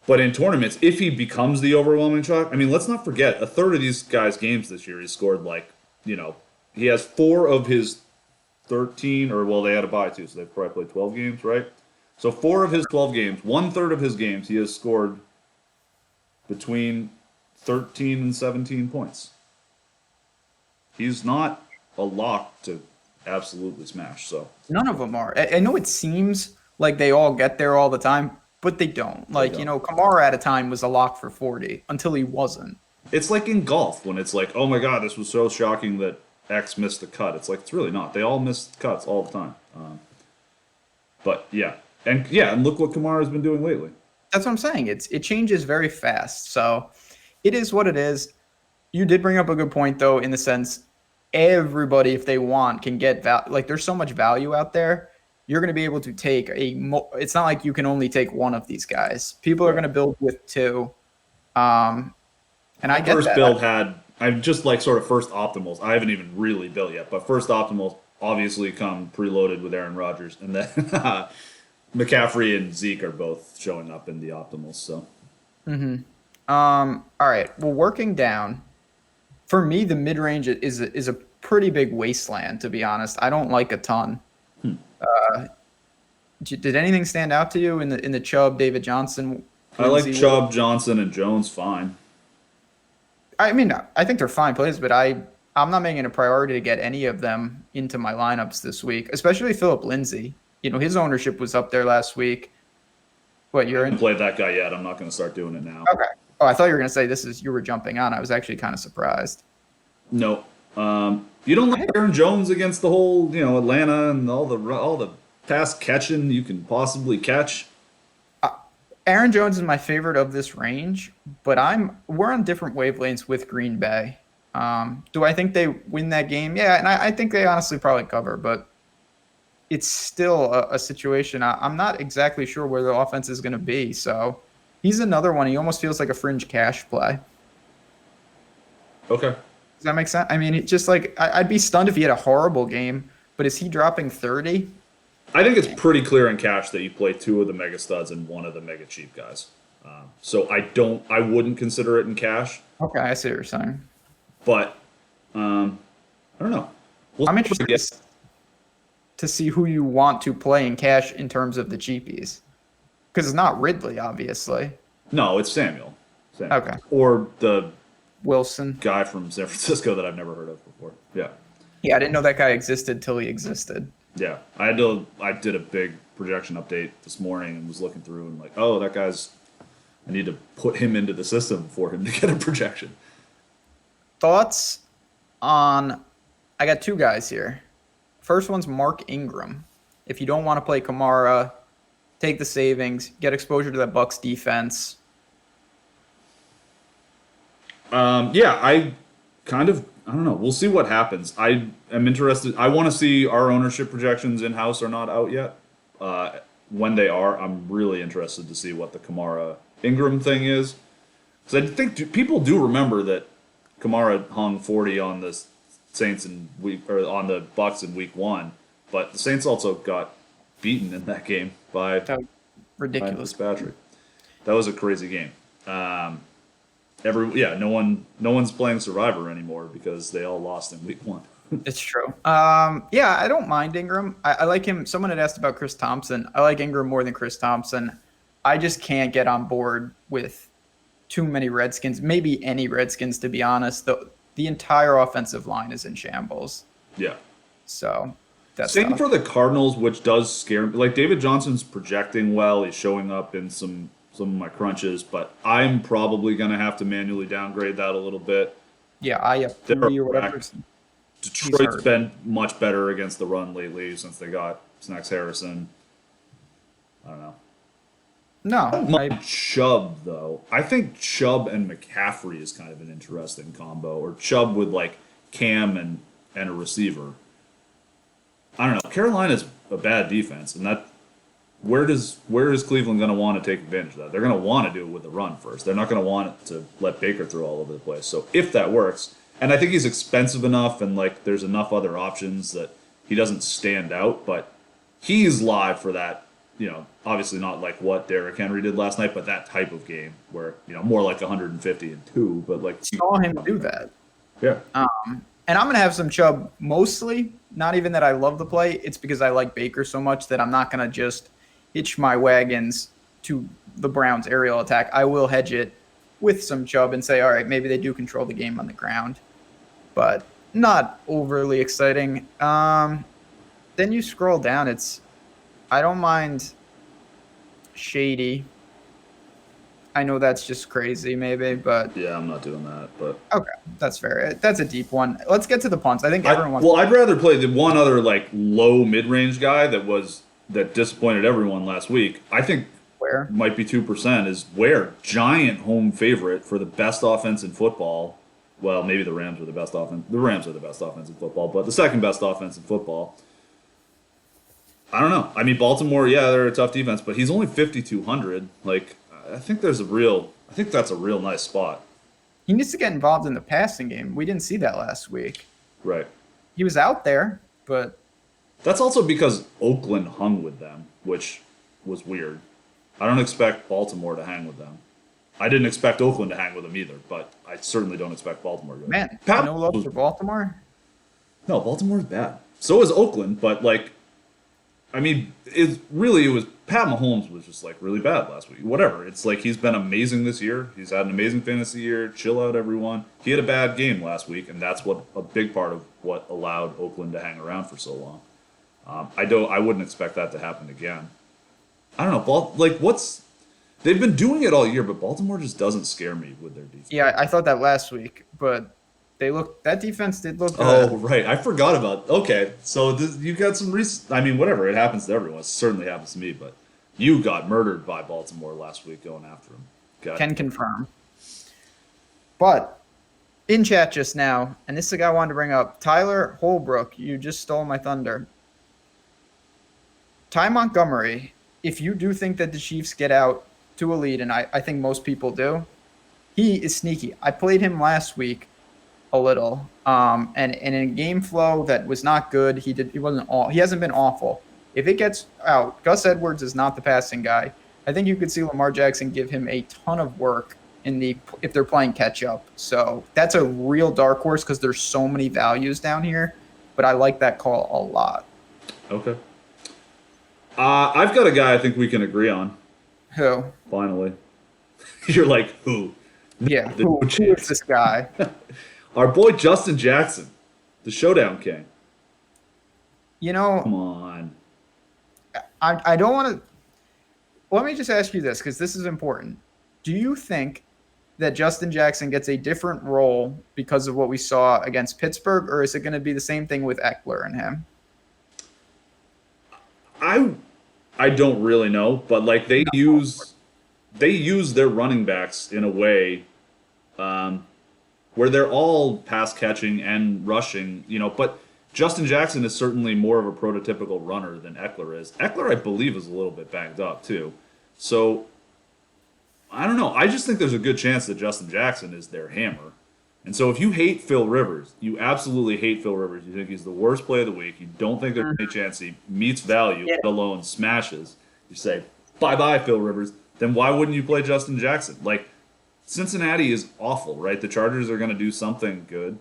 But in tournaments, if he becomes the overwhelming chalk, I mean, let's not forget, a third of these guys' games this year, he scored, like, he has 4 of his 13, or, well, they had a bye, too, so they've probably played 12 games, right? So 4 of his 12 games, 1/3 of his games, he has scored between 13 and 17 points. He's not a lock to absolutely smash. So None of them are. I know it seems like they all get there all the time, but they don't. Like, don't. you know, Kamara at a time was a lock for 40 until he wasn't. it's like in golf when it's like, oh my god, this was so shocking that X missed a cut. It's like, it's really not. They all miss cuts all the time. But yeah, and look what Kamara's been doing lately. That's what I'm saying. It changes very fast. So it is what it is. You did bring up a good point, though, in the sense everybody, if they want, can get value. Like, there's so much value out there. You're going to be able to take it's not like you can only take one of these guys. People are going to build with 2. And I get First that. build I'm just like sort of first optimals. I haven't even really built yet, but first optimals obviously come preloaded with Aaron Rodgers, and then McCaffrey and Zeke are both showing up in the optimals. So, all right. Well, working down, for me, the mid range is a pretty big wasteland. To be honest, I don't like a ton. Did anything stand out to you in the Chubb, David Johnson? I like Chubb, Johnson, and Jones fine. I mean, I think they're fine plays, but I'm not making it a priority to get any of them into my lineups this week, especially Philip Lindsay. You know, his ownership was up there last week. What, you're in? I haven't played that guy yet. I'm not going to start doing it now. Okay. Oh, I thought you were going to say you were jumping on. I was actually kind of surprised. No. You don't like Aaron Jones against the whole, Atlanta and all the pass catching you can possibly catch. Aaron Jones is my favorite of this range, but we're on different wavelengths with Green Bay. Do I think they win that game? Yeah, and I think they honestly probably cover, but it's still a situation. I'm not exactly sure where the offense is going to be. So he's another one. He almost feels like a fringe cash play. Okay. Does that make sense? I mean, it's just like I'd be stunned if he had a horrible game, but is he dropping 30? I think it's pretty clear in cash that you play 2 of the mega studs and 1 of the mega cheap guys. So I wouldn't consider it in cash. Okay, I see what you're saying. But I don't know. I'm interested to see who you want to play in cash in terms of the cheapies, because it's not Ridley, obviously. No, it's Samuel. Okay. Or the Wilson guy from San Francisco that I've never heard of before. Yeah. Yeah, I didn't know that guy existed till he existed. Yeah, I did a big projection update this morning and was looking through and like, oh, that guy's. I need to put him into the system for him to get a projection. Thoughts on? I got 2 guys here. First one's Mark Ingram. If you don't want to play Kamara, take the savings, get exposure to that Bucs defense. Yeah, I don't know. We'll see what happens. I am interested. I want to see our ownership projections in-house are not out yet. When they are, I'm really interested to see what the Kamara Ingram thing is. Because I think people do remember that Kamara hung 40 on the Saints on the Bucs in week 1, but the Saints also got beaten in that game by ridiculous Fitzpatrick. That was a crazy game. No one's playing Survivor anymore because they all lost in week 1. It's true. Yeah, I don't mind Ingram. I like him. Someone had asked about Chris Thompson. I like Ingram more than Chris Thompson. I just can't get on board with too many Redskins, maybe any Redskins, to be honest. The entire offensive line is in shambles. Yeah. So that's same for the Cardinals, which does scare me. Like, David Johnson's projecting well. He's showing up in some of my crunches, but I'm probably going to have to manually downgrade that a little bit. Yeah, I have 3 or whatever. Detroit's been much better against the run lately since they got Snacks Harrison. I don't know. No. Chubb, though. I think Chubb and McCaffrey is kind of an interesting combo. Or Chubb with, like, Cam and a receiver. I don't know. Carolina's a bad defense, and that where is Cleveland going to want to take advantage of that? They're going to want to do it with the run first. They're not going to want it to let Baker throw all over the place. So if that works, and I think he's expensive enough, and like there's enough other options that he doesn't stand out, but he's live for that. Obviously not like what Derrick Henry did last night, but that type of game where more like 150 and 2. But like saw him do that. Yeah. And I'm going to have some Chubb mostly. Not even that I love the play. It's because I like Baker so much that I'm not going to just hitch my wagons to the Browns' aerial attack, I will hedge it with some Chubb and say, all right, maybe they do control the game on the ground, but not overly exciting. Then you scroll down. I don't mind Shady. I know that's just crazy, maybe, but yeah, I'm not doing that. But okay, that's fair. That's a deep one. Let's get to the punts. I think everyone. Well, I'd rather play the one other like low mid-range guy that disappointed everyone last week. I think Where might be 2% is Where giant home favorite for the best offense in football. Well, maybe the Rams are the best offense. The Rams are the best offense in football, but the second best offense in football. I don't know. I mean, Baltimore, yeah, they're a tough defense, but he's only 5,200. Like, I think that's a real nice spot. he needs to get involved in the passing game. We didn't see that last week. Right. He was out there, but That's also because Oakland hung with them, which was weird. I don't expect Baltimore to hang with them. I didn't expect Oakland to hang with them either, but I certainly don't expect Baltimore to. Man, no love for Baltimore? No, Baltimore's bad. So is Oakland, but like, I mean, it was Pat Mahomes was just like really bad last week. Whatever. It's like he's been amazing this year. He's had an amazing fantasy year. Chill out, everyone. He had a bad game last week, and that's what a big part of what allowed Oakland to hang around for so long. I wouldn't expect that to happen again. I don't know. They've been doing it all year, but Baltimore just doesn't scare me with their defense. Yeah, I thought that last week, but that defense did look good. Oh, right. I forgot about. Okay, so you got some recent. I mean, whatever. It happens to everyone. It certainly happens to me. But you got murdered by Baltimore last week going after him. Can confirm. But in chat just now, and this is a guy I wanted to bring up, Tyler Holbrook. You just stole my thunder. Ty Montgomery. If you do think that the Chiefs get out to a lead, and I think most people do, he is sneaky. I played him last week a little, and in a game flow that was not good. He hasn't been awful. If it gets out, Gus Edwards is not the passing guy. I think you could see Lamar Jackson give him a ton of work if they're playing catch up. So that's a real dark horse because there's so many values down here, but I like that call a lot. Okay. I've got a guy I think we can agree on. Who? Finally. You're like, who? Yeah, who is this guy? Our boy Justin Jackson, the showdown king. You know, come on. I don't want to. Let me just ask you this, because this is important. Do you think that Justin Jackson gets a different role because of what we saw against Pittsburgh, or is it going to be the same thing with Eckler and him? I don't really know, but like they use their running backs in a way where they're all pass catching and rushing, but Justin Jackson is certainly more of a prototypical runner than Eckler is. Eckler, I believe, is a little bit banged up too. So I don't know. I just think there's a good chance that Justin Jackson is their hammer. And so if you hate Phil Rivers, you absolutely hate Phil Rivers. You think he's the worst play of the week. You don't think there's any chance he meets value, let alone smashes. You say, bye-bye, Phil Rivers. Then why wouldn't you play Justin Jackson? Like, Cincinnati is awful, right? The Chargers are going to do something good.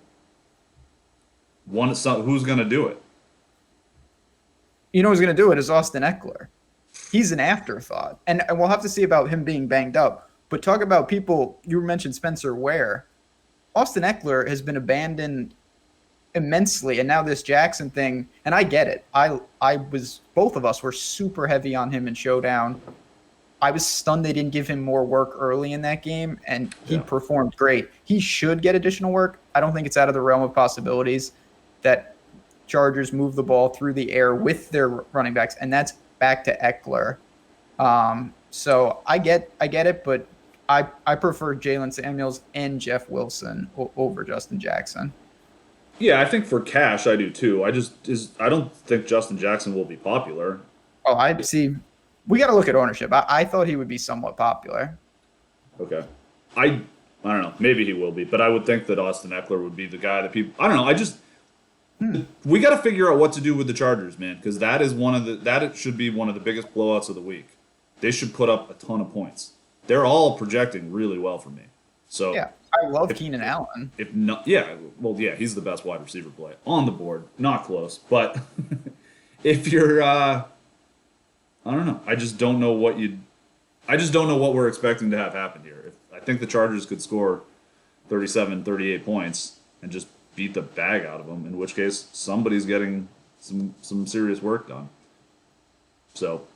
Who's going to do it? You know who's going to do it is Austin Eckler. He's an afterthought. And we'll have to see about him being banged up. But talk about people, you mentioned Spencer Ware. Austin Eckler has been abandoned immensely, and now this Jackson thing, and I get it. Both of us were super heavy on him in Showdown. I was stunned they didn't give him more work early in that game, and he performed great. He should get additional work. I don't think it's out of the realm of possibilities that Chargers move the ball through the air with their running backs, and that's back to Eckler. So I get it, but I prefer Jalen Samuels and Jeff Wilson over Justin Jackson. Yeah, I think for cash I do too. I don't think Justin Jackson will be popular. Oh, I see. We got to look at ownership. I thought he would be somewhat popular. Okay. I don't know. Maybe he will be, but I would think that Austin Eckler would be the guy that people. I don't know. We got to figure out what to do with the Chargers, man, because that should be one of the biggest blowouts of the week. They should put up a ton of points. They're all projecting really well for me. So yeah, I love Keenan Allen. If not, he's the best wide receiver play on the board. Not close, but if you're, I I don't know. I just don't know what we're expecting to have happen here. I think the Chargers could score 37, 38 points and just beat the bag out of them, in which case somebody's getting some serious work done. So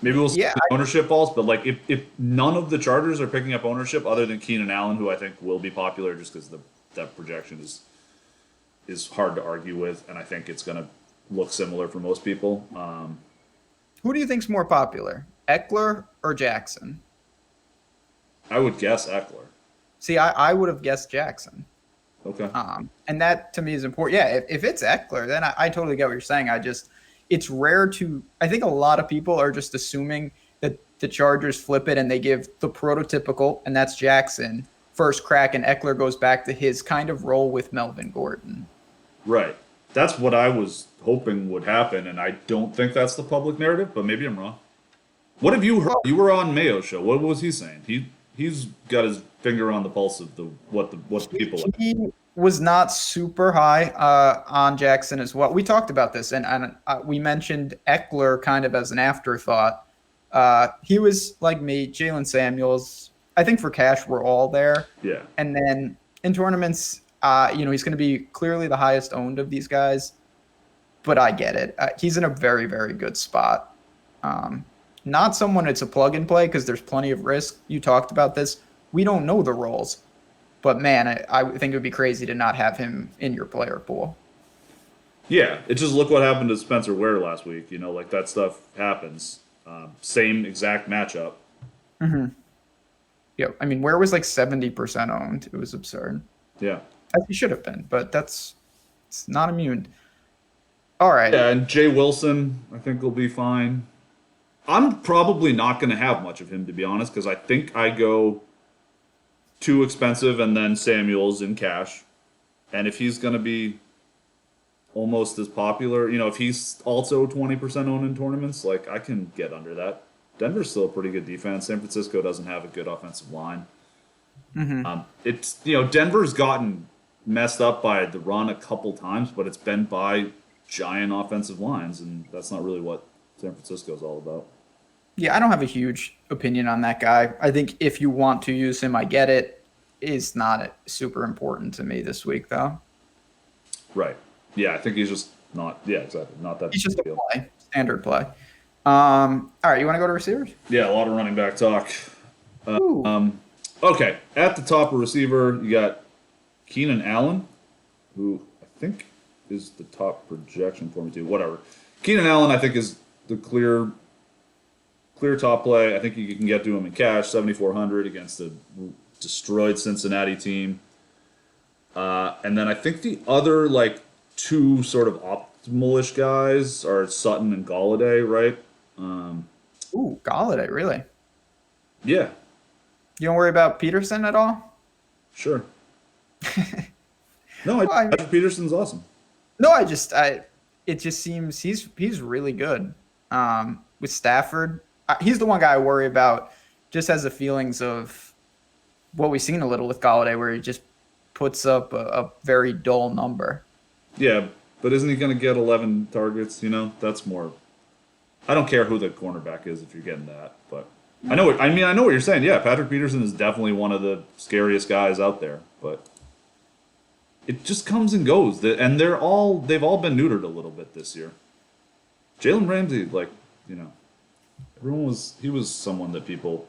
maybe we'll see if the ownership falls, but like if none of the Chargers are picking up ownership other than Keenan Allen, who I think will be popular just because that projection is hard to argue with, and I think it's going to look similar for most people. Who do you think's more popular, Eckler or Jackson? I would guess Eckler. See, I would have guessed Jackson. Okay. And that to me is important. Yeah, if it's Eckler, then I totally get what you're saying. It's rare I think a lot of people are just assuming that the Chargers flip it and they give the prototypical, and that's Jackson, first crack, and Eckler goes back to his kind of role with Melvin Gordon. Right. That's what I was hoping would happen, and I don't think that's the public narrative, but maybe I'm wrong. What have you heard? You were on Mayo's show. What was he saying? He's got his finger on the pulse of what the people like. He was not super high on Jackson as well. We talked about this, and we mentioned Eckler kind of as an afterthought. He was like me, Jalen Samuels. I think for cash, we're all there. Yeah. And then in tournaments, he's going to be clearly the highest owned of these guys. But I get it. He's in a very, very good spot. Not someone it's a plug and play because there's plenty of risk. You talked about this. We don't know the roles. But, man, I think it would be crazy to not have him in your player pool. Yeah, it just look what happened to Spencer Ware last week. Like that stuff happens. Same exact matchup. Mm-hmm. Yeah, I mean, Ware was like 70% owned. It was absurd. Yeah. As he should have been, but it's not immune. All right. Yeah, and Jay Wilson, I think, will be fine. I'm probably not going to have much of him, to be honest, because I think I go too expensive and then Samuels in cash. And if he's going to be almost as popular, if he's also 20% owned in tournaments, like I can get under that. Denver's still a pretty good defense. San Francisco doesn't have a good offensive line. Mm-hmm. Denver's gotten messed up by the run a couple times, but it's been by giant offensive lines, and that's not really what San Francisco's all about. Yeah, I don't have a huge opinion on that guy. I think if you want to use him, I get it. It's not super important to me this week, though. Right. Yeah, I think he's just not. Yeah, exactly. Not that. He's just a play, standard play. All right, you want to go to receivers? Yeah, a lot of running back talk. Okay, at the top of receiver, you got Keenan Allen, who I think is the top projection for me too. Whatever. Keenan Allen, I think, is the clear top play. I think you can get to him in cash, 7,400 against a destroyed Cincinnati team. And then I think the other two sort of optimal-ish guys are Sutton and Golladay, right? Ooh, Golladay, really? Yeah. You don't worry about Peterson at all? Sure. No, Patrick Peterson's awesome. No, it just seems he's really good. With Stafford, he's the one guy I worry about. Just has the feelings of what we've seen a little with Golladay, where he just puts up a very dull number. Yeah, but isn't he going to get 11 targets? That's more. I don't care who the cornerback is if you're getting that, but I know what you're saying. Yeah, Patrick Peterson is definitely one of the scariest guys out there, but it just comes and goes. And they've all been neutered a little bit this year. Jalen Ramsey, he was someone that people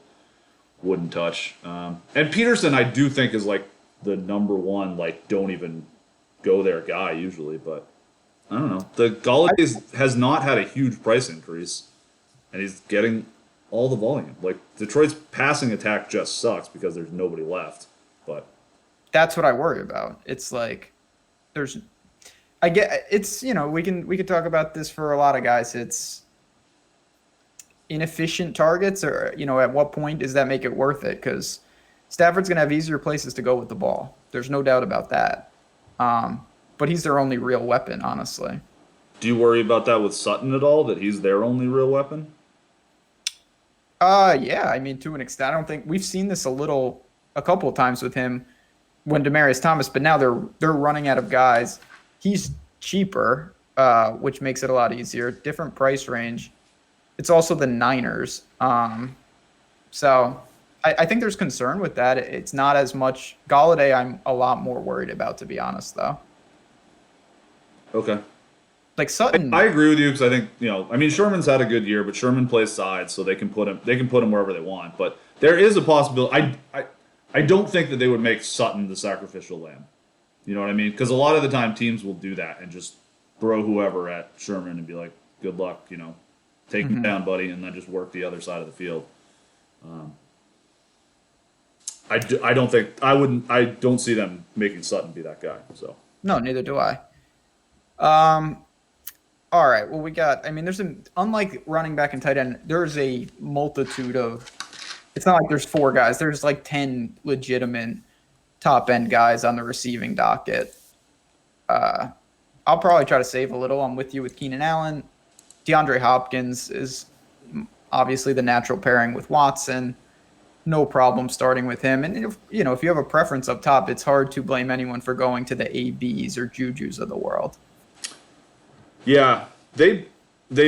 wouldn't touch. And Peterson, I do think, is the number one, don't even go there guy usually, but I don't know. The Golladay has not had a huge price increase, and he's getting all the volume. Detroit's passing attack just sucks because there's nobody left, but that's what I worry about. It's we can talk about this for a lot of guys. It's inefficient targets, or at what point does that make it worth it? Because Stafford's gonna have easier places to go with the ball. There's no doubt about that. But he's their only real weapon, honestly. Do you worry about that with Sutton at all? That he's their only real weapon? Yeah. I mean, to an extent, I don't think we've seen this a couple of times with him when Demaryius Thomas, but now they're running out of guys. He's cheaper, which makes it a lot easier. Different price range. it's also the Niners. So I think there's concern with that. It's not as much Galladay. I'm a lot more worried about, to be honest, though. Okay. Like Sutton. I agree with you because I think I mean Sherman's had a good year, but Sherman plays sides, so they can put him wherever they want. But there is a possibility. I don't think that they would make Sutton the sacrificial lamb. You know what I mean? Because a lot of the time teams will do that and just throw whoever at Sherman and be like, "Good luck, take him down, buddy," and then just work the other side of the field. I don't see them making Sutton be that guy. So no, neither do I. All right. Well, unlike running back and tight end, there's a multitude of. It's not like there's 4 guys. There's like 10 legitimate top end guys on the receiving docket. I'll probably try to save a little. I'm with you with Keenan Allen. DeAndre Hopkins is obviously the natural pairing with Watson. No problem starting with him. And if you have a preference up top, it's hard to blame anyone for going to the ABs or Jujus of the world. Yeah, they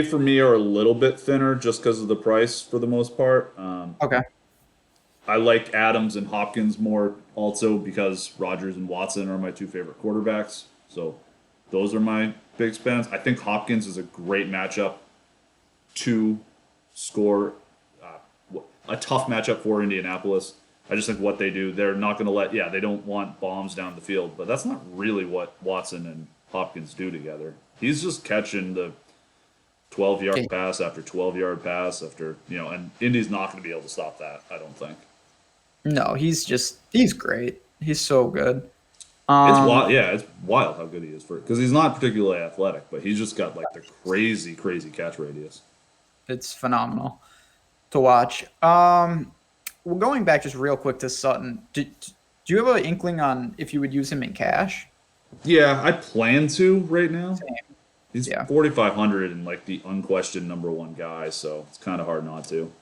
for me are a little bit thinner just because of the price for the most part. Okay. I like Adams and Hopkins more also because Rodgers and Watson are my 2 favorite quarterbacks. So those are my big spends. I think Hopkins is a great matchup to score a tough matchup for Indianapolis. I just think what they do, they're not going to they don't want bombs down the field, but that's not really what Watson and Hopkins do together. He's just catching the 12-yard pass after 12-yard pass after, and Indy's not going to be able to stop that, I don't think. No, he's great. He's so good. It's wild. Yeah, it's wild how good he is because he's not particularly athletic, but he's just got like the crazy, crazy catch radius. It's phenomenal to watch. Well, going back just real quick to Sutton, do you have an inkling on if you would use him in cash? Yeah, I plan to right now. Same. He's 4,500 and like the unquestioned number 1 guy, so it's kind of hard not to.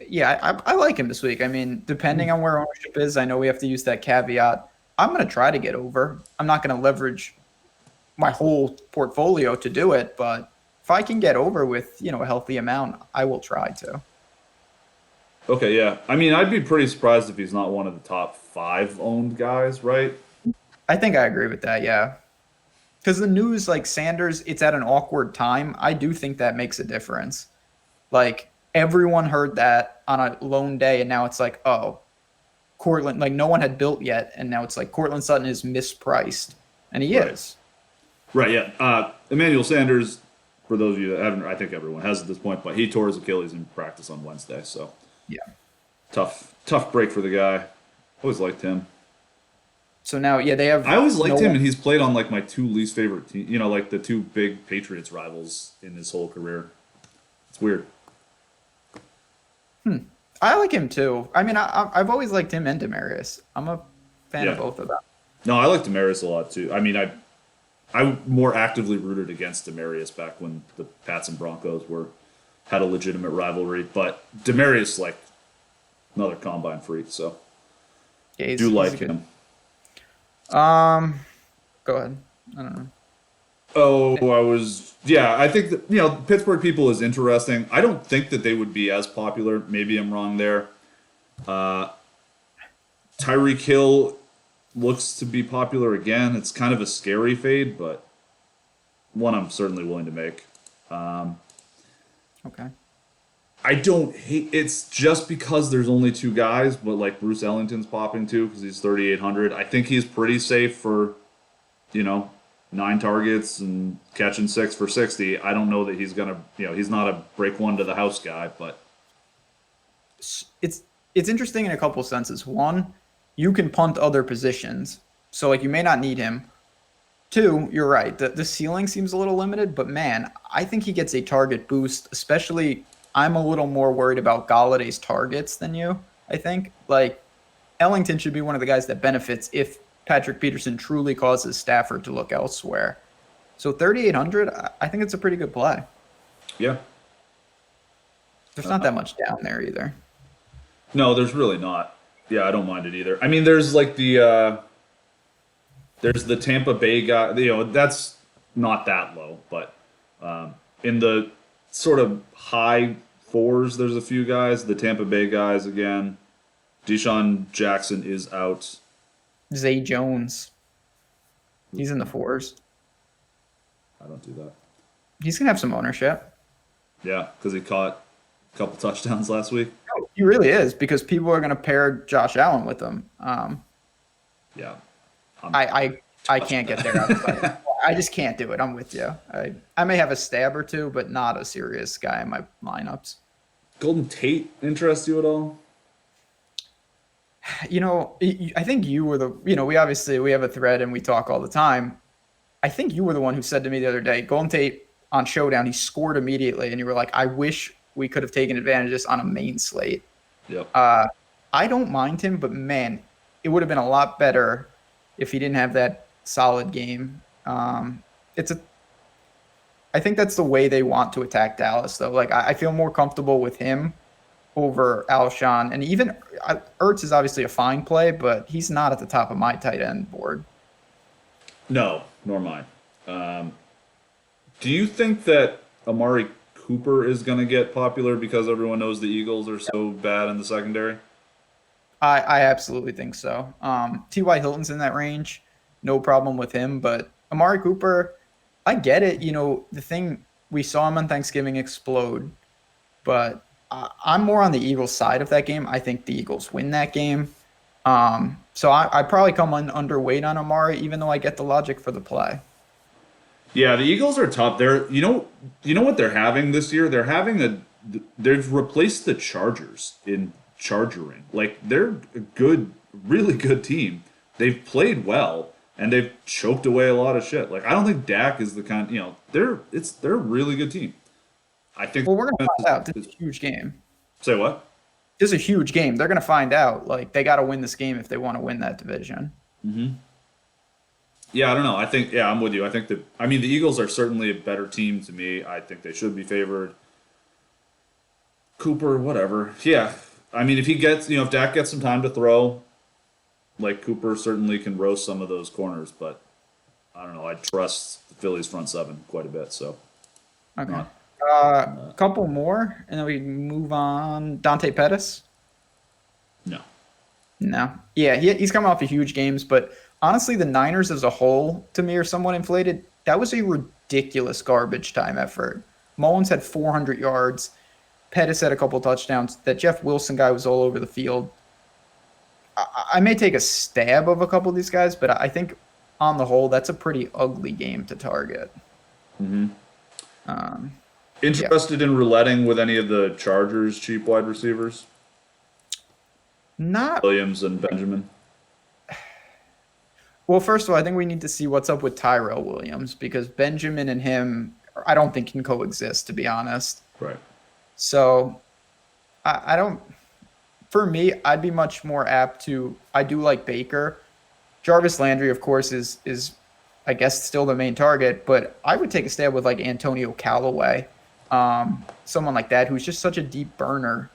Yeah, I like him this week. I mean, depending on where ownership is, I know we have to use that caveat. I'm going to try to get over. I'm not going to leverage my whole portfolio to do it, but if I can get over with, a healthy amount, I will try to. Okay, yeah. I mean, I'd be pretty surprised if he's not one of the top 5 owned guys, right? I think I agree with that, yeah. Because the news, like Sanders, it's at an awkward time. I do think that makes a difference. Like, everyone heard that on a lone day, and now it's like, oh, Cortland, like no one had built yet, and now it's like Cortland Sutton is mispriced, and he is. Right, yeah. Emmanuel Sanders, for those of you that haven't, I think everyone has at this point, but he tore his Achilles in practice on Wednesday, so yeah, tough break for the guy. Always liked him. So now, yeah, they have. I always liked him, and he's played on like my 2 least favorite teams. Like the 2 big Patriots rivals in his whole career. It's weird. I like him too. I mean, I've always liked him and Demaryius. I'm a fan of both of them. No, I like Demaryius a lot too. I mean, I more actively rooted against Demaryius back when the Pats and Broncos had a legitimate rivalry. But Demaryius, like another combine freak, so do like him. Go ahead. I don't know. I think that, Pittsburgh people is interesting. I don't think that they would be as popular. Maybe I'm wrong there. Tyreek Hill looks to be popular again. It's kind of a scary fade, but one I'm certainly willing to make. Okay. I don't hate it's just because there's only 2 guys, but like Bruce Ellington's popping too because he's 3,800. I think he's pretty safe for, 9 targets and catching 6 for 60. I don't know that he's gonna, he's not a break one to the house guy, but it's interesting in a couple of senses. One, you can punt other positions, so like you may not need him. 2, you're right. The ceiling seems a little limited, but man, I think he gets a target boost. Especially, I'm a little more worried about Galladay's targets than you. I think like Ellington should be one of the guys that benefits if Patrick Peterson truly causes Stafford to look elsewhere. So 3,800, I think it's a pretty good play. Yeah. There's not that much down there either. No, there's really not. Yeah, I don't mind it either. I mean, there's like there's the Tampa Bay guy. That's not that low, but in the sort of high fours, there's a few guys. The Tampa Bay guys again. Deshaun Jackson is out. Zay Jones. He's in the 4s. I don't do that. He's going to have some ownership. Yeah, because he caught a couple touchdowns last week. No, he really is, because people are going to pair Josh Allen with him. Yeah. I can't get there. I just can't do it. I'm with you. I may have a stab or two, but not a serious guy in my lineups. Golden Tate interests you at all? I think you were we have a thread and we talk all the time. I think you were the one who said to me the other day, Golden Tate on Showdown, he scored immediately, and you were like, I wish we could have taken advantage of this on a main slate. Yep. I don't mind him, but man, it would have been a lot better if he didn't have that solid game. I think that's the way they want to attack Dallas, though. Like, I feel more comfortable with him over Alshon, and even Ertz is obviously a fine play, but he's not at the top of my tight end board. No, nor mine. Do you think that Amari Cooper is going to get popular because everyone knows the Eagles are so bad in the secondary? I absolutely think so. T.Y. Hilton's in that range. No problem with him. But Amari Cooper, I get it. The thing, we saw him on Thanksgiving explode. But I'm more on the Eagles side of that game. I think the Eagles win that game. So I probably come underweight on Amari, even though I get the logic for the play. Yeah, the Eagles are tough. You know what they're having this year? They've replaced the Chargers in chargering. Like, they're a good, really good team. They've played well, and they've choked away a lot of shit. Like, I don't think Dak is the kind. They're a really good team. I think. Well, we're gonna find out. This is a huge game. Say what? This is a huge game. They're gonna find out. Like, they got to win this game if they want to win that division. Mm-hmm. Yeah, I don't know. I'm with you. I think the Eagles are certainly a better team to me. I think they should be favored. Cooper, whatever. Yeah. If Dak gets some time to throw, like, Cooper certainly can roast some of those corners, but I don't know. I trust the Phillies front seven quite a bit, so. Okay. Couple more, and then we move on. Dante Pettis? No. Yeah, he's coming off of huge games, but honestly, the Niners as a whole, to me, are somewhat inflated. That was a ridiculous garbage time effort. Mullins had 400 yards. Pettis had a couple touchdowns. That Jeff Wilson guy was all over the field. I may take a stab of a couple of these guys, but I think on the whole, that's a pretty ugly game to target. Mm-hmm. Interested in rouletting with any of the Chargers' cheap wide receivers? Not Williams and Benjamin. Well, first of all, I think we need to see what's up with Tyrell Williams, because Benjamin and him, I don't think can coexist, to be honest. Right. So I don't. For me, I'd be much more apt to. I do like Baker. Jarvis Landry, of course, is I guess still the main target, but I would take a stab with like Antonio Callaway, someone like that who's just such a deep burner.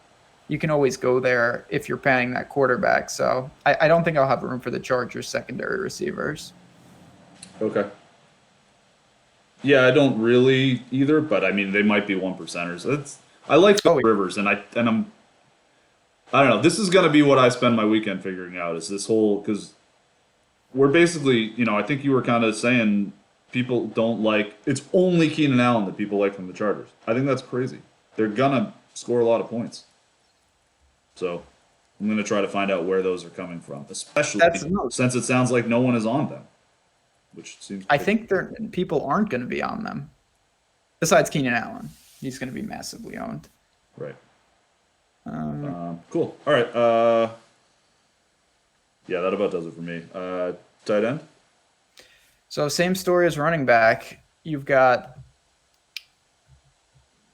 You can always go there if you're paying that quarterback. So I don't think I'll have room for the Chargers secondary receivers. Okay. Yeah, I don't really either, but they might be 1%ers. I like Rivers, and I don't know. This is going to be what I spend my weekend figuring out, is this whole, because we're basically, I think you were kind of saying people don't like, it's only Keenan Allen that people like from the Chargers. I think that's crazy. They're going to score a lot of points. So I'm going to try to find out where those are coming from, especially since it sounds like no one is on them, which seems. I think people aren't going to be on them. Besides Keenan Allen, he's going to be massively owned. Right. Cool. All right. Yeah, that about does it for me. Tight end. So same story as running back. You've got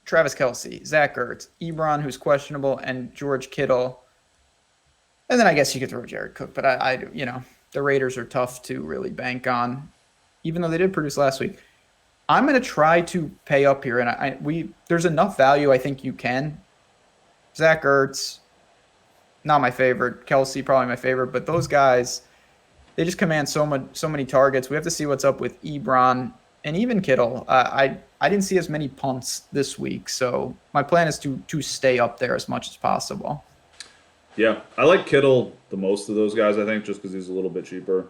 Travis Kelce, Zach Ertz, Ebron, who's questionable, and George Kittle. And then I guess you could throw Jared Cook, but the Raiders are tough to really bank on, even though they did produce last week. I'm going to try to pay up here, and there's enough value I think you can. Zach Ertz, not my favorite. Kelce, probably my favorite, but those guys, they just command so many targets. We have to see what's up with Ebron and even Kittle. I didn't see as many punts this week, so my plan is to stay up there as much as possible. Yeah, I like Kittle the most of those guys, I think, just because he's a little bit cheaper.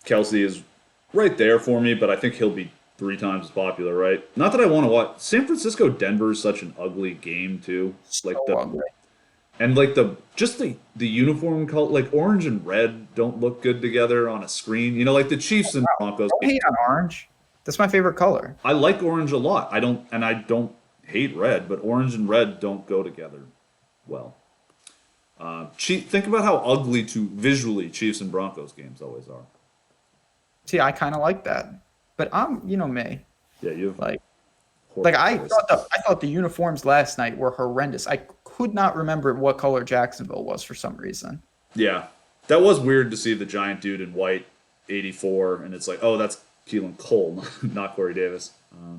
Kelsey is right there for me, but I think he'll be 3 times as popular, right? Not that I want to watch. San Francisco Denver is such an ugly game too. Like So ugly. and like the uniform color, like orange and red don't look good together on a screen. You know, like the Chiefs and Broncos. Don't hate on orange. That's my favorite color. I like orange a lot. I don't hate red, but orange and red don't go together well. Think about how ugly visually Chiefs and Broncos games always are. See, I kind of like that, but me. Yeah, you've Like horrible I choices. thought the uniforms last night were horrendous. I could not remember what color Jacksonville was for some reason. Yeah, that was weird to see the giant dude in white, 84, and it's like, oh, that's Keelan Cole, not Corey Davis.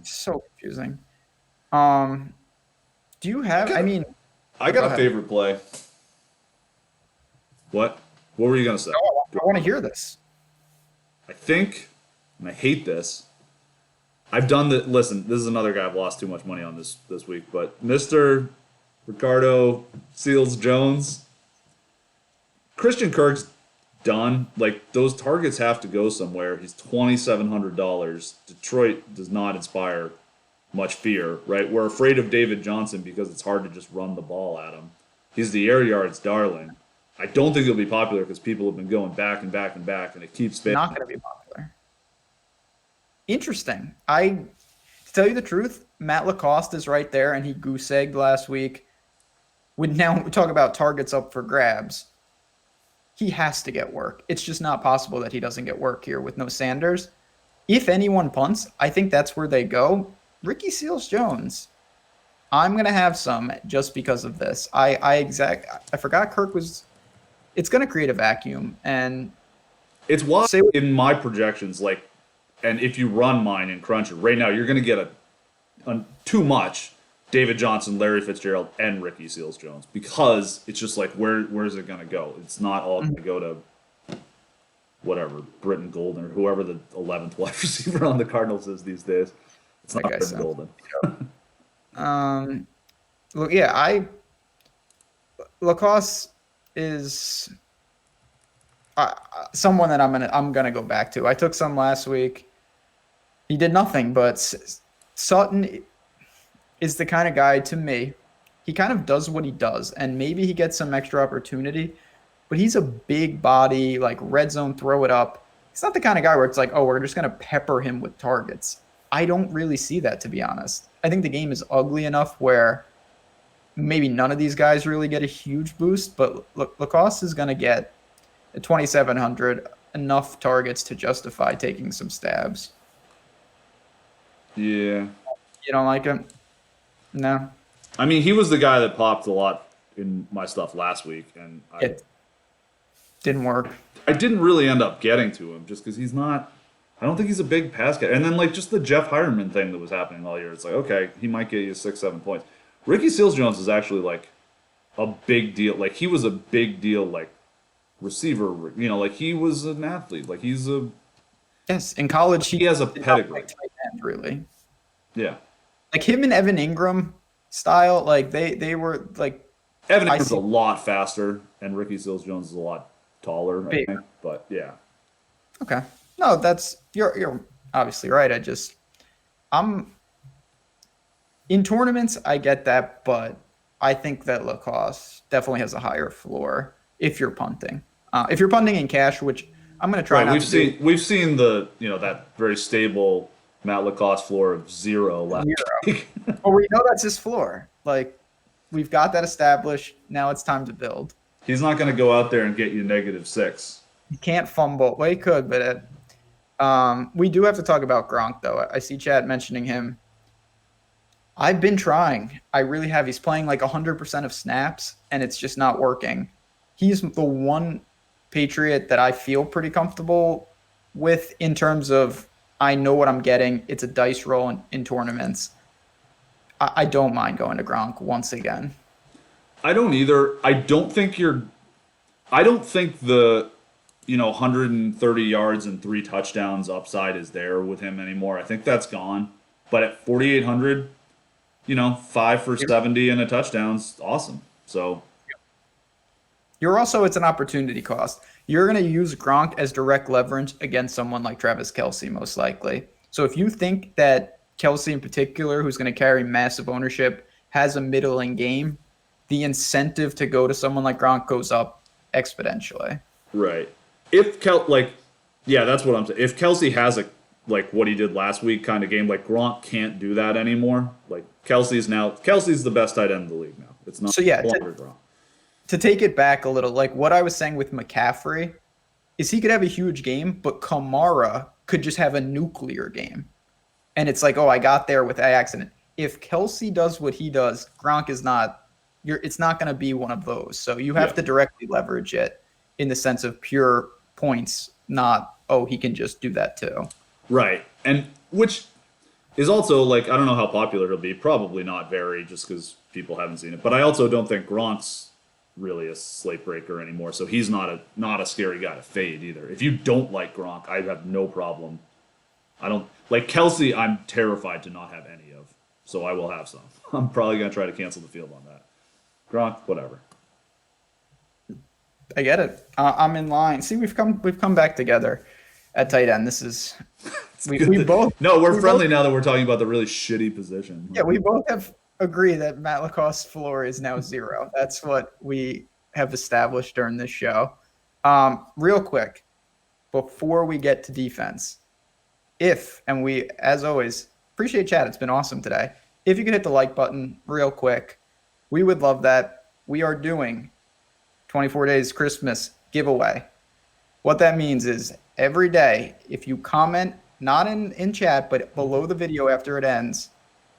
So confusing. Do you have? I mean, I Go got a ahead. favorite play. What? What were you gonna say? I want to hear this. I think, and I hate this. I've done the. Listen, this is another guy I've lost too much money on this week, but Mr. Ricardo Seals Jones, Christian Kirk's done. Like those targets have to go somewhere. He's $2,700. Detroit does not inspire much fear, right? We're afraid of David Johnson because it's hard to just run the ball at him. He's the air yards darling. I don't think he'll be popular because people have been going back and back and back, and it keeps failing. Not going to be popular. Interesting. To tell you the truth, Matt Lacoste is right there, and he goose egged last week. We talk about targets up for grabs. He has to get work. It's just not possible that he doesn't get work here with no Sanders. If anyone punts, I think that's where they go. Ricky Seals-Jones. I'm going to have some just because of this. I forgot Kirk was. It's going to create a vacuum, and It's why in my projections, like, and if you run mine in Cruncher right now, you're going to get too much David Johnson, Larry Fitzgerald, and Ricky Seals-Jones because it's just like where's it going to go? It's not all going to go to whatever Britton Golden or whoever the 11th wide receiver on the Cardinals is these days. It's not That guy Britton Golden. Look, yeah, Lacoste is someone that I'm gonna go back to. I took some last week. He did nothing, but Sutton is the kind of guy to me. He kind of does what he does, and maybe he gets some extra opportunity. But he's a big body, like red zone, throw it up. He's not the kind of guy where it's like, oh, we're just gonna pepper him with targets. I don't really see that, to be honest. I think the game is ugly enough where maybe none of these guys really get a huge boost, but Lacoste is going to get at 2,700 enough targets to justify taking some stabs. Yeah. You don't like him? No. I mean, he was the guy that popped a lot in my stuff last week, and It didn't work. I didn't really end up getting to him just because he's not. I don't think he's a big pass guy. And then like just the Jeff Hireman thing that was happening all year. It's like, okay, he might get you 6-7 points. Ricky Seals-Jones is actually like a big deal. Like he was a big deal, like receiver. You know, like he was an athlete. Like he's a Yes, in college he has a did not pedigree. play tight end, really. Yeah, Like him and Evan Ingram style, like they were like Evan I Ingram's see. a lot faster, and Ricky Seals-Jones is a lot taller. I Big. think, but yeah, Okay. No, you're obviously right. I'm in tournaments, I get that, but I think that Lacoste definitely has a higher floor if you're punting. If you're punting in cash, which I'm going to try right. not We've to seen we've seen the that very stable Matt Lacoste floor of 0 last do. week. But we know that's his floor. Like we've got that established. Now it's time to build. He's not going to go out there and get you -6. He can't fumble. Well, he could, but we do have to talk about Gronk, though. I see Chad mentioning him. I've been trying. I really have. He's playing like 100% of snaps, and it's just not working. He's the one Patriot that I feel pretty comfortable with in terms of I know what I'm getting. It's a dice roll in tournaments. I don't mind going to Gronk once again. I don't either. I don't think the 130 yards and 3 touchdowns upside is there with him anymore. I think that's gone. But at 4,800, 5 for 70 and a touchdown's awesome. So it's an opportunity cost. You're going to use Gronk as direct leverage against someone like Travis Kelce, most likely. So if you think that Kelce in particular, who's going to carry massive ownership, has a middling game, the incentive to go to someone like Gronk goes up exponentially. Right. If that's what I'm saying. If Kelce has what he did last week kind of game, like Gronk can't do that anymore. Like Kelce's the best tight end in the league now. It's not longer Gronk. To take it back a little, like what I was saying with McCaffrey is he could have a huge game, but Kamara could just have a nuclear game. And it's like, oh, I got there with accident. If Kelce does what he does, Gronk is not – it's not going to be one of those. So you have to directly leverage it in the sense of pure points, not, oh, he can just do that too. Right. And which is also, I don't know how popular it'll be. Probably not very, just because people haven't seen it. But I also don't think Gronk's really a slate breaker anymore. So he's not a scary guy to fade either. If you don't like Gronk, I have no problem. I don't – Kelce, I'm terrified to not have any of. So I will have some. I'm probably going to try to cancel the field on that. Gronk, whatever. I get it. I'm in line. See, we've come back together at tight end. This is we both. No, we're friendly now that we're talking about the really shitty position. Yeah, we both have agreed that Matt Lacoste's floor is now 0. That's what we have established during this show. Real quick, before we get to defense, and we, as always, appreciate chat. It's been awesome today. If you could hit the like button real quick, we would love that. We are doing 24 Days Christmas giveaway. What that means is every day, if you comment, not in chat, but below the video after it ends,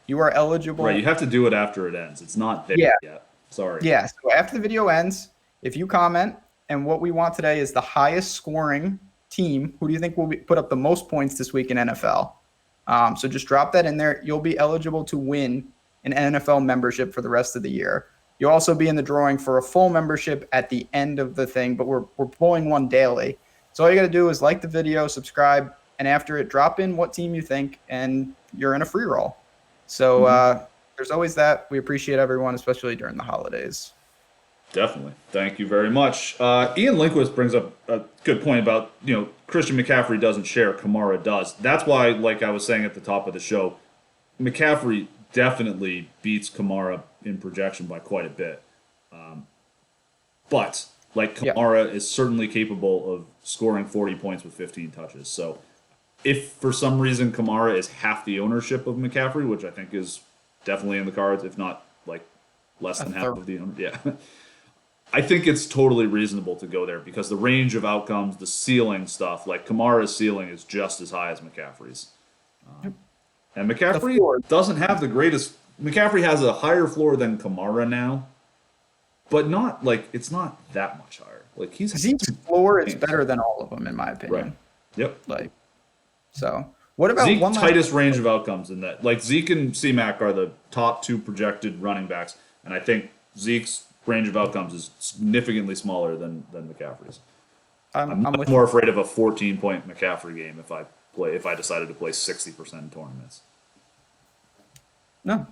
you are eligible. Right, you have to do it after it ends. It's not there yet. Sorry. Yeah, so after the video ends, if you comment, and what we want today is the highest scoring team. Who do you think will put up the most points this week in NFL? So just drop that in there. You'll be eligible to win an NFL membership for the rest of the year. You'll also be in the drawing for a full membership at the end of the thing, but we're pulling one daily. So all you got to do is like the video, subscribe, and after it, drop in what team you think, and you're in a free roll. So there's always that. We appreciate everyone, especially during the holidays. Definitely. Thank you very much. Ian Lindquist brings up a good point about, Christian McCaffrey doesn't share, Kamara does. That's why, like I was saying at the top of the show, McCaffrey definitely beats Kamara in projection by quite a bit. But Kamara is certainly capable of scoring 40 points with 15 touches. So if for some reason Kamara is half the ownership of McCaffrey, which I think is definitely in the cards, if not less than half of the ownership. Yeah. I think it's totally reasonable to go there because the range of outcomes, the ceiling stuff, Kamara's ceiling is just as high as McCaffrey's. And McCaffrey doesn't have the greatest. McCaffrey has a higher floor than Kamara now, but not it's not that much higher. Zeke's floor is better than all of them in my opinion. Right. Yep. So what about Zeke's tightest range of outcomes in that? Zeke and C-Mac are the top 2 projected running backs, and I think Zeke's range of outcomes is significantly smaller than McCaffrey's. I'm more afraid of a 14-point McCaffrey game if I decided to play 60% in tournaments. No,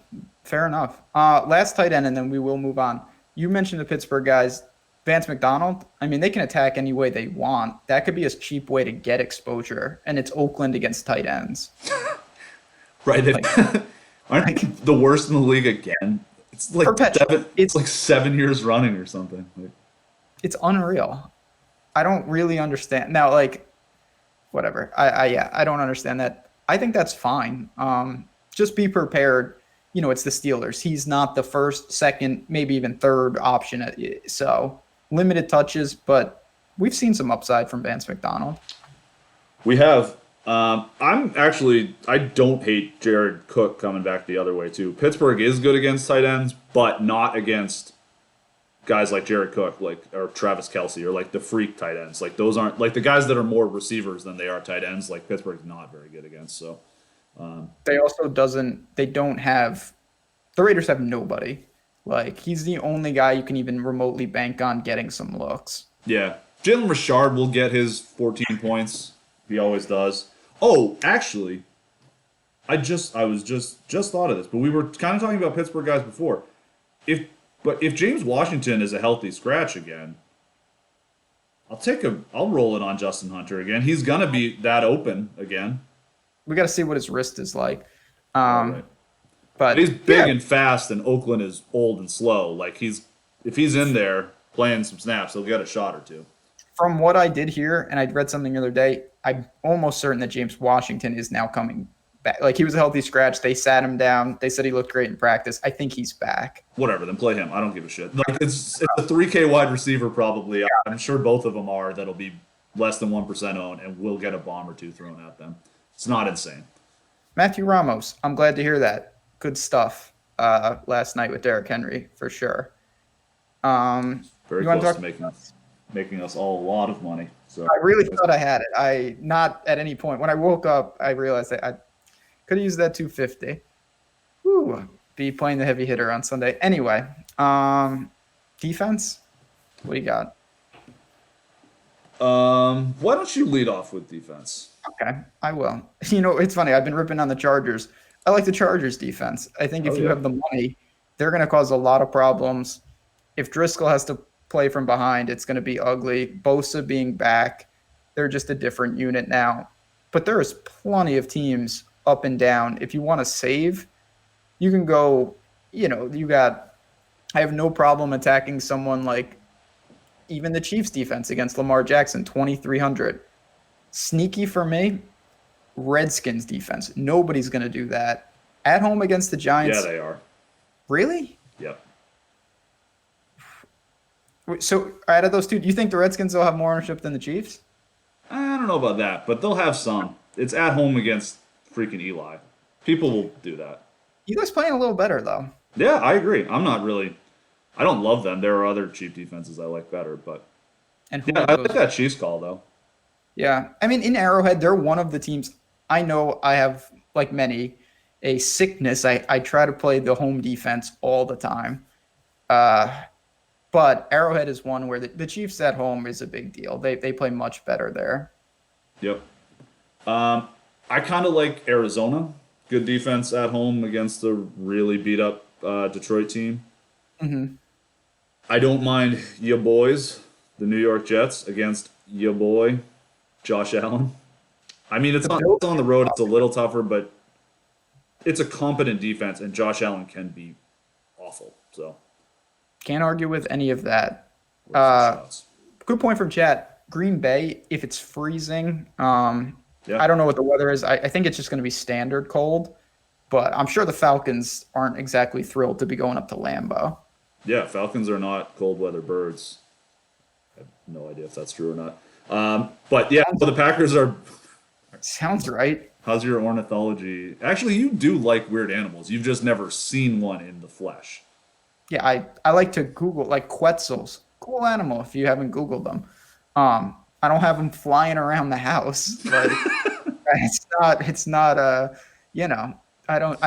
fair enough. Last tight end, and then we will move on. You mentioned the Pittsburgh guys. Vance McDonald, they can attack any way they want. That could be a cheap way to get exposure, and it's Oakland against tight ends. Right. Aren't they the worst in the league again? It's 7 years running or something. It's unreal. I don't really understand. Now, whatever. I don't understand that. I think that's fine. Just be prepared. It's the Steelers. He's not the first, second, maybe even third option. So limited touches, but we've seen some upside from Vance McDonald. We have. I don't hate Jared Cook coming back the other way too. Pittsburgh is good against tight ends, but not against guys like Jared Cook, or Travis Kelce, or the freak tight ends. Those aren't the guys that are more receivers than they are tight ends. Pittsburgh's not very good against. So they also don't have the Raiders have nobody. He's the only guy you can even remotely bank on getting some looks. Yeah, Jalen Richard will get his 14 points. He always does. Oh, actually, I was just thought of this, but we were kind of talking about Pittsburgh guys before. If James Washington is a healthy scratch again, I'll roll it on Justin Hunter again. He's gonna be that open again. We got to see what his wrist is like. Right. But he's big and fast, and Oakland is old and slow. Like if he's in there playing some snaps, he'll get a shot or two. From what I did hear, and I read something the other day, I'm almost certain that James Washington is now coming back. Like, he was a healthy scratch. They sat him down. They said he looked great in practice. I think he's back. Whatever, then play him. I don't give a shit. Like, it's a 3K wide receiver probably. Yeah. I'm sure both of them are. That'll be less than 1% owned, and will get a bomb or two thrown at them. It's not insane. Matthew Ramos, I'm glad to hear that. Good stuff last night with Derrick Henry, for sure. Very close to making us all a lot of money. So I really thought I had it. Not at any point. When I woke up, I realized that I could have used that 250. Ooh, be playing the heavy hitter on Sunday. Anyway, defense? What do you got? Why don't you lead off with defense? Okay, I will. You know, it's funny. I've been ripping on the Chargers. I like the Chargers defense. I think if you have the money, they're going to cause a lot of problems. If Driscoll has to play from behind, it's going to be ugly. Bosa being back, they're just a different unit now. But there is plenty of teams up and down. If you want to save, you can go, I have no problem attacking someone like even the Chiefs defense against Lamar Jackson, 2,300. Sneaky for me, Redskins defense. Nobody's going to do that. At home against the Giants. Yeah, they are. Really? Yep. So out of those two, do you think the Redskins will have more ownership than the Chiefs? I don't know about that, but they'll have some. It's at home against freaking Eli. People will do that. Eli's playing a little better, though. Yeah, I agree. I don't love them. There are other cheap defenses I like better, but I like that Chiefs call, though. Yeah. I mean, in Arrowhead, they're one of the teams. I know I have, like many, a sickness. I try to play the home defense all the time. But Arrowhead is one where the Chiefs at home is a big deal. They play much better there. Yep. I kind of like Arizona. Good defense at home against a really beat-up Detroit team. Mm-hmm. I don't mind ya boys, the New York Jets, against ya boy, Josh Allen. I mean, it's on the road. It's a little tougher, but it's a competent defense, and Josh Allen can be awful. So can't argue with any of that. Good point from chat. Green Bay, if it's freezing, I don't know what the weather is. I think it's just going to be standard cold, but I'm sure the Falcons aren't exactly thrilled to be going up to Lambeau. Yeah, Falcons are not cold weather birds. I have no idea if that's true or not. But yeah, the Packers are. Sounds right. How's your ornithology? Actually, you do like weird animals. You've just never seen one in the flesh. Yeah, I like to Google, like Quetzals. Cool animal if you haven't Googled them. I don't have them flying around the house. Like, it's not I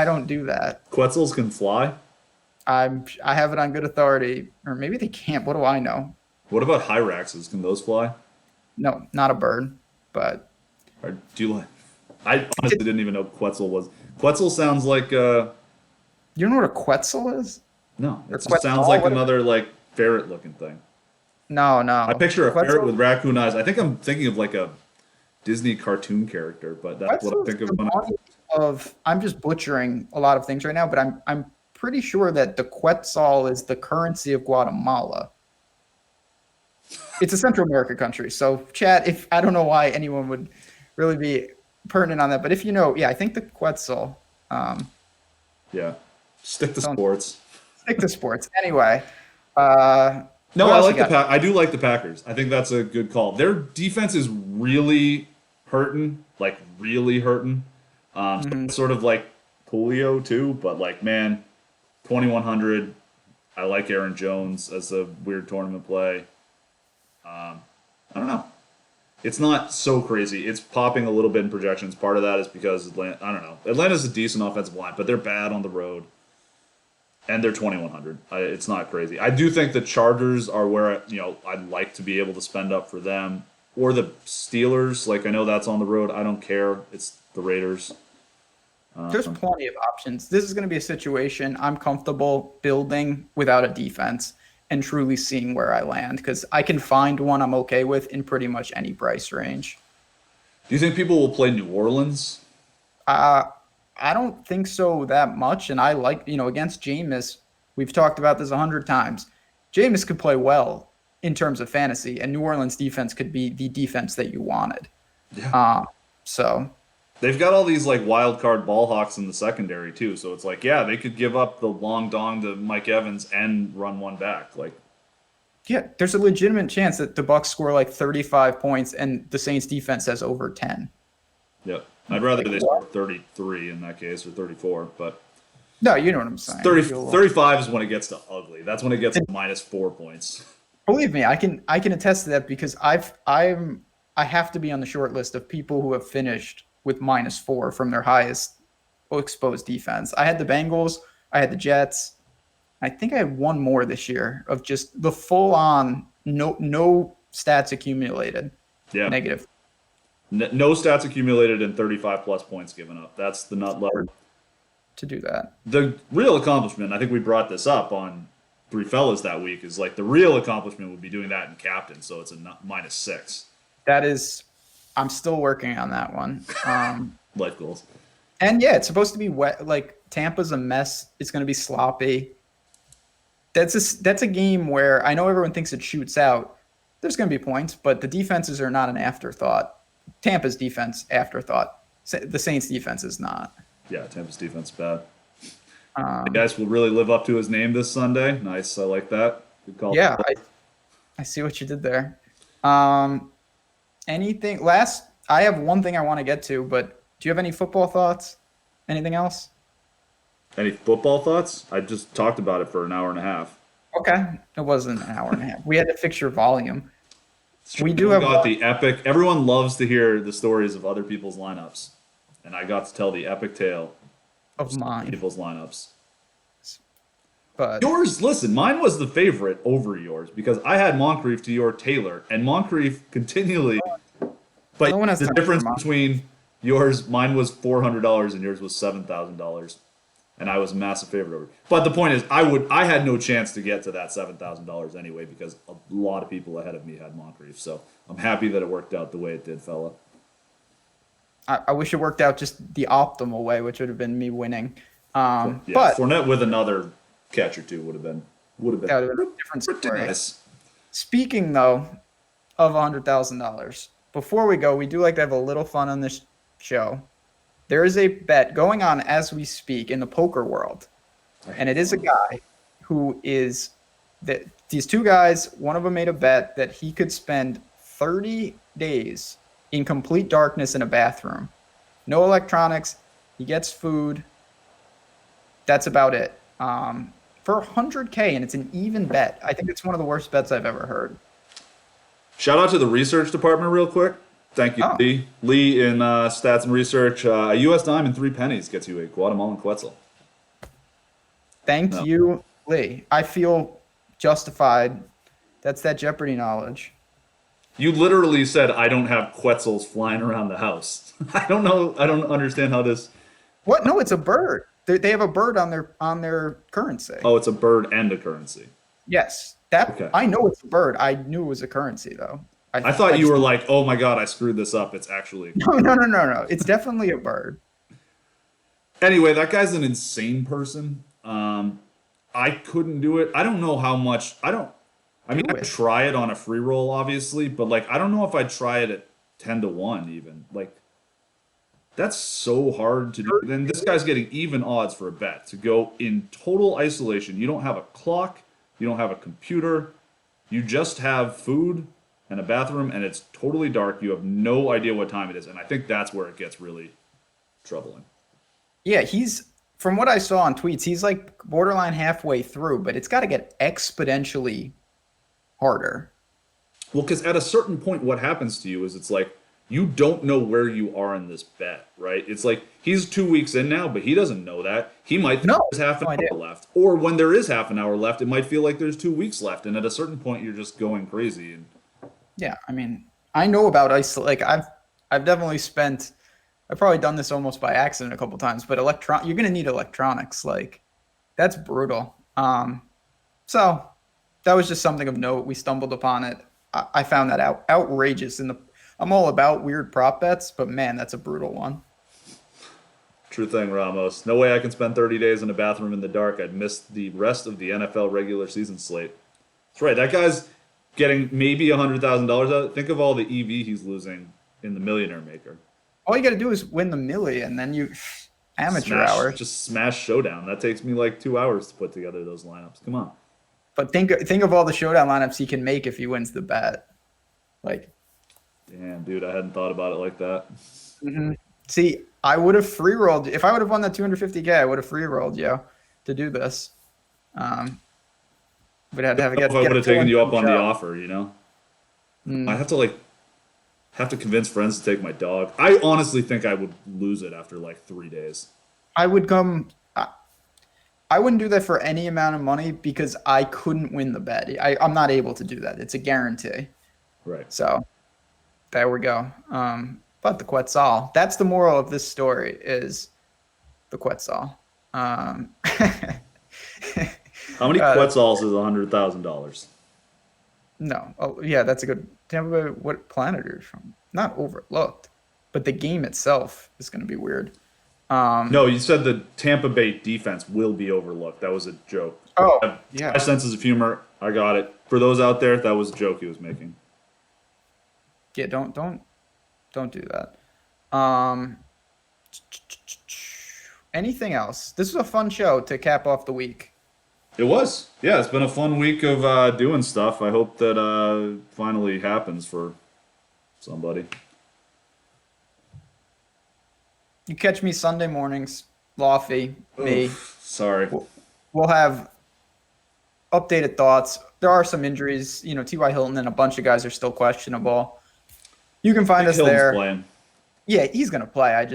don't do that. Quetzals can fly? I have it on good authority. Or maybe they can't. What do I know? What about hyraxes? Can those fly? No, not a bird, but or do you like I honestly didn't even know Quetzal was. Quetzal sounds like You don't know what a Quetzal is? No, it just sounds like another like ferret looking thing. No. I picture a ferret with raccoon eyes. I think I'm thinking of like a Disney cartoon character, but that's what I think of. I'm just butchering a lot of things right now, but I'm pretty sure that the Quetzal is the currency of Guatemala. It's a Central America country. So, chat, if I don't know why anyone would really be pertinent on that, but if you know, I think the Quetzal. Stick to sports. Stick to sports. Anyway. No, I like I do like the Packers. I think that's a good call. Their defense is really hurting, like really hurting. Sort of like Julio too, but like, man, 2,100. I like Aaron Jones as a weird tournament play. I don't know. It's not so crazy. It's popping a little bit in projections. Part of that is because Atlanta's a decent offensive line, but they're bad on the road. And they're 2,100. It's not crazy. I do think the Chargers are where I'd like to be able to spend up for them, or the Steelers. Like I know that's on the road. I don't care. It's the Raiders. There's plenty of options. This is going to be a situation I'm comfortable building without a defense and truly seeing where I land, because I can find one I'm okay with in pretty much any price range. Do you think people will play New Orleans? I don't think so that much. And I like, against Jameis, we've talked about this 100 times. Jameis could play well in terms of fantasy, and New Orleans defense could be the defense that you wanted. Yeah. So they've got all these like wild card ball hawks in the secondary too. So it's like, yeah, they could give up the long dong to Mike Evans and run one back. Like, yeah, there's a legitimate chance that the Bucs score like 35 points and the Saints defense has over 10. Yep. I'd rather they score 33 in that case, or 34, but no, you know what I'm saying. 35 is when it gets to ugly. That's when it gets to -4 points. Believe me, I can attest to that, because I have to be on the short list of people who have finished with -4 from their highest exposed defense. I had the Bengals, I had the Jets. I think I had one more this year of just the full on no stats accumulated. Yeah. Negative. No stats accumulated and 35 plus points given up. That's the nut level to do that. The real accomplishment, I think we brought this up on Three Fellas that week, is like the real accomplishment would be doing that in captain. So it's a -6. That is, I'm still working on that one. Life goals. And yeah, it's supposed to be wet. Like Tampa's a mess. It's going to be sloppy. That's a game where I know everyone thinks it shoots out. There's going to be points, but the defenses are not an afterthought. Tampa's defense, afterthought. The Saints defense is not. Yeah, Tampa's defense bad. The guys will really live up to his name this Sunday. Nice, I like that. Good call. Yeah, I see what you did there. Anything last? I have one thing I want to get to, but do you have any football thoughts? Anything else? Any football thoughts? I just talked about it for an hour and a half. Okay, it wasn't an hour and a half. We had to fix your volume. We got the epic. Everyone loves to hear the stories of other people's lineups, and I got to tell the epic tale of mine. People's lineups. But yours, listen, mine was the favorite over yours because I had Moncrief to your Taylor, and Moncrief continually. But the difference between mine was $400 and yours was $7,000, and I was a massive favorite over. But the point is, I had no chance to get to that $7,000 anyway because a lot of people ahead of me had Moncrief. So I'm happy that it worked out the way it did, fella. I wish it worked out just the optimal way, which would have been me winning. Yeah, but Fournette with another catch or two would have been a different story. Nice. Speaking though of $100,000, before we go, we do like to have a little fun on this show. There is a bet going on as we speak in the poker world, and it is a guy who is that these two guys. One of them made a bet that he could spend 30 days in complete darkness in a bathroom, no electronics. He gets food. That's about it. For $100K, and it's an even bet. I think it's one of the worst bets I've ever heard. Shout out to the research department real quick. Thank you, Lee. Lee in stats and research. A U.S. dime and 3 pennies gets you a Guatemalan Quetzal. Thank you, Lee. I feel justified. That's that Jeopardy knowledge. You literally said, I don't have Quetzals flying around the house. I don't know. I don't understand how this... What? No, it's a bird. They have a bird on their currency. Oh, it's a bird and a currency. Yes. Okay. I know it's a bird. I knew it was a currency, though. I thought you were like, oh my God, I screwed this up. It's actually... No. It's definitely a bird. Anyway, that guy's an insane person. I couldn't do it. I don't know how much... I'd try it on a free roll, obviously, but like I don't know if I'd try it at 10-1 even. Like, that's so hard to do. Then this guy's getting even odds for a bet to go in total isolation. You don't have a clock. You don't have a computer. You just have food and a bathroom, and it's totally dark. You have no idea what time it is, and I think that's where it gets really troubling. Yeah, from what I saw on tweets, he's like borderline halfway through, but it's got to get exponentially harder. Well, because at a certain point, what happens to you is it's like you don't know where you are in this bet, right? It's like he's 2 weeks in now, but he doesn't know that. He might think there's half an hour left. Or when there is half an hour left, it might feel like there's 2 weeks left. And at a certain point, you're just going crazy. And yeah, I mean, I know about like I've definitely spent. I've probably done this almost by accident a couple times, but you're gonna need electronics. Like, that's brutal. So that was just something of note. We stumbled upon it. I found that outrageous. I'm all about weird prop bets, but man, that's a brutal one. True thing, Ramos. No way I can spend 30 days in a bathroom in the dark. I'd miss the rest of the NFL regular season slate. That's right. That guy's getting maybe $100,000 out. Think of all the EV he's losing in the Millionaire Maker. All you got to do is win the million, then you amateur hour. Just smash Showdown. That takes me like 2 hours to put together those lineups. Come on. But think of all the Showdown lineups he can make if he wins the bet. Like, damn, dude, I hadn't thought about it like that. Mm-hmm. See, I would have free rolled if I would have won that $250K. I would have free rolled you to do this. But I'd have to I would have taken you up on the offer. You know, I have to convince friends to take my dog. I honestly think I would lose it after like 3 days. I wouldn't do that for any amount of money because I couldn't win the bet. I'm not able to do that. It's a guarantee. Right. So there we go. But the Quetzal. That's the moral of this story is the Quetzal. How many Quetzals is $100,000? No. Oh, yeah, that's a good. Tampa Bay, what planet are you from? Not overlooked, but the game itself is going to be weird. No, you said the Tampa Bay defense will be overlooked. That was a joke. Oh, yeah. My senses of humor. I got it. For those out there, that was a joke he was making. Yeah, don't do that. Anything else? This was a fun show to cap off the week. It was. Yeah, it's been a fun week of doing stuff. I hope that finally happens for somebody. You catch me Sunday mornings, Lofty, me. Sorry. We'll have updated thoughts. There are some injuries. You know, T.Y. Hilton and a bunch of guys are still questionable. You can find us Hilton's there. Playing. Yeah, he's going to play.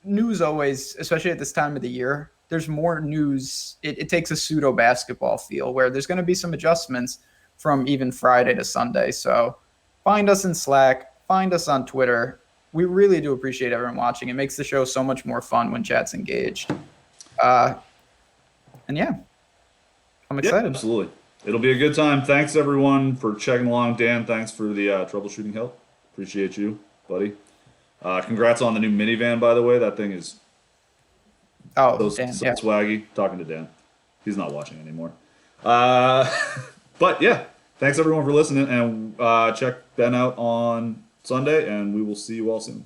News always, especially at this time of the year, there's more news. It takes a pseudo basketball feel where there's going to be some adjustments from even Friday to Sunday. So find us in Slack, find us on Twitter. We really do appreciate everyone watching. It makes the show so much more fun when chat's engaged. And yeah, I'm excited. Yeah, absolutely. It'll be a good time. Thanks, everyone, for checking along. Dan, thanks for the troubleshooting help. Appreciate you, buddy. Congrats on the new minivan, by the way. That thing is Dan, so swaggy. Talking to Dan. He's not watching anymore. But yeah, thanks everyone for listening, and check Ben out on Sunday, and we will see you all soon.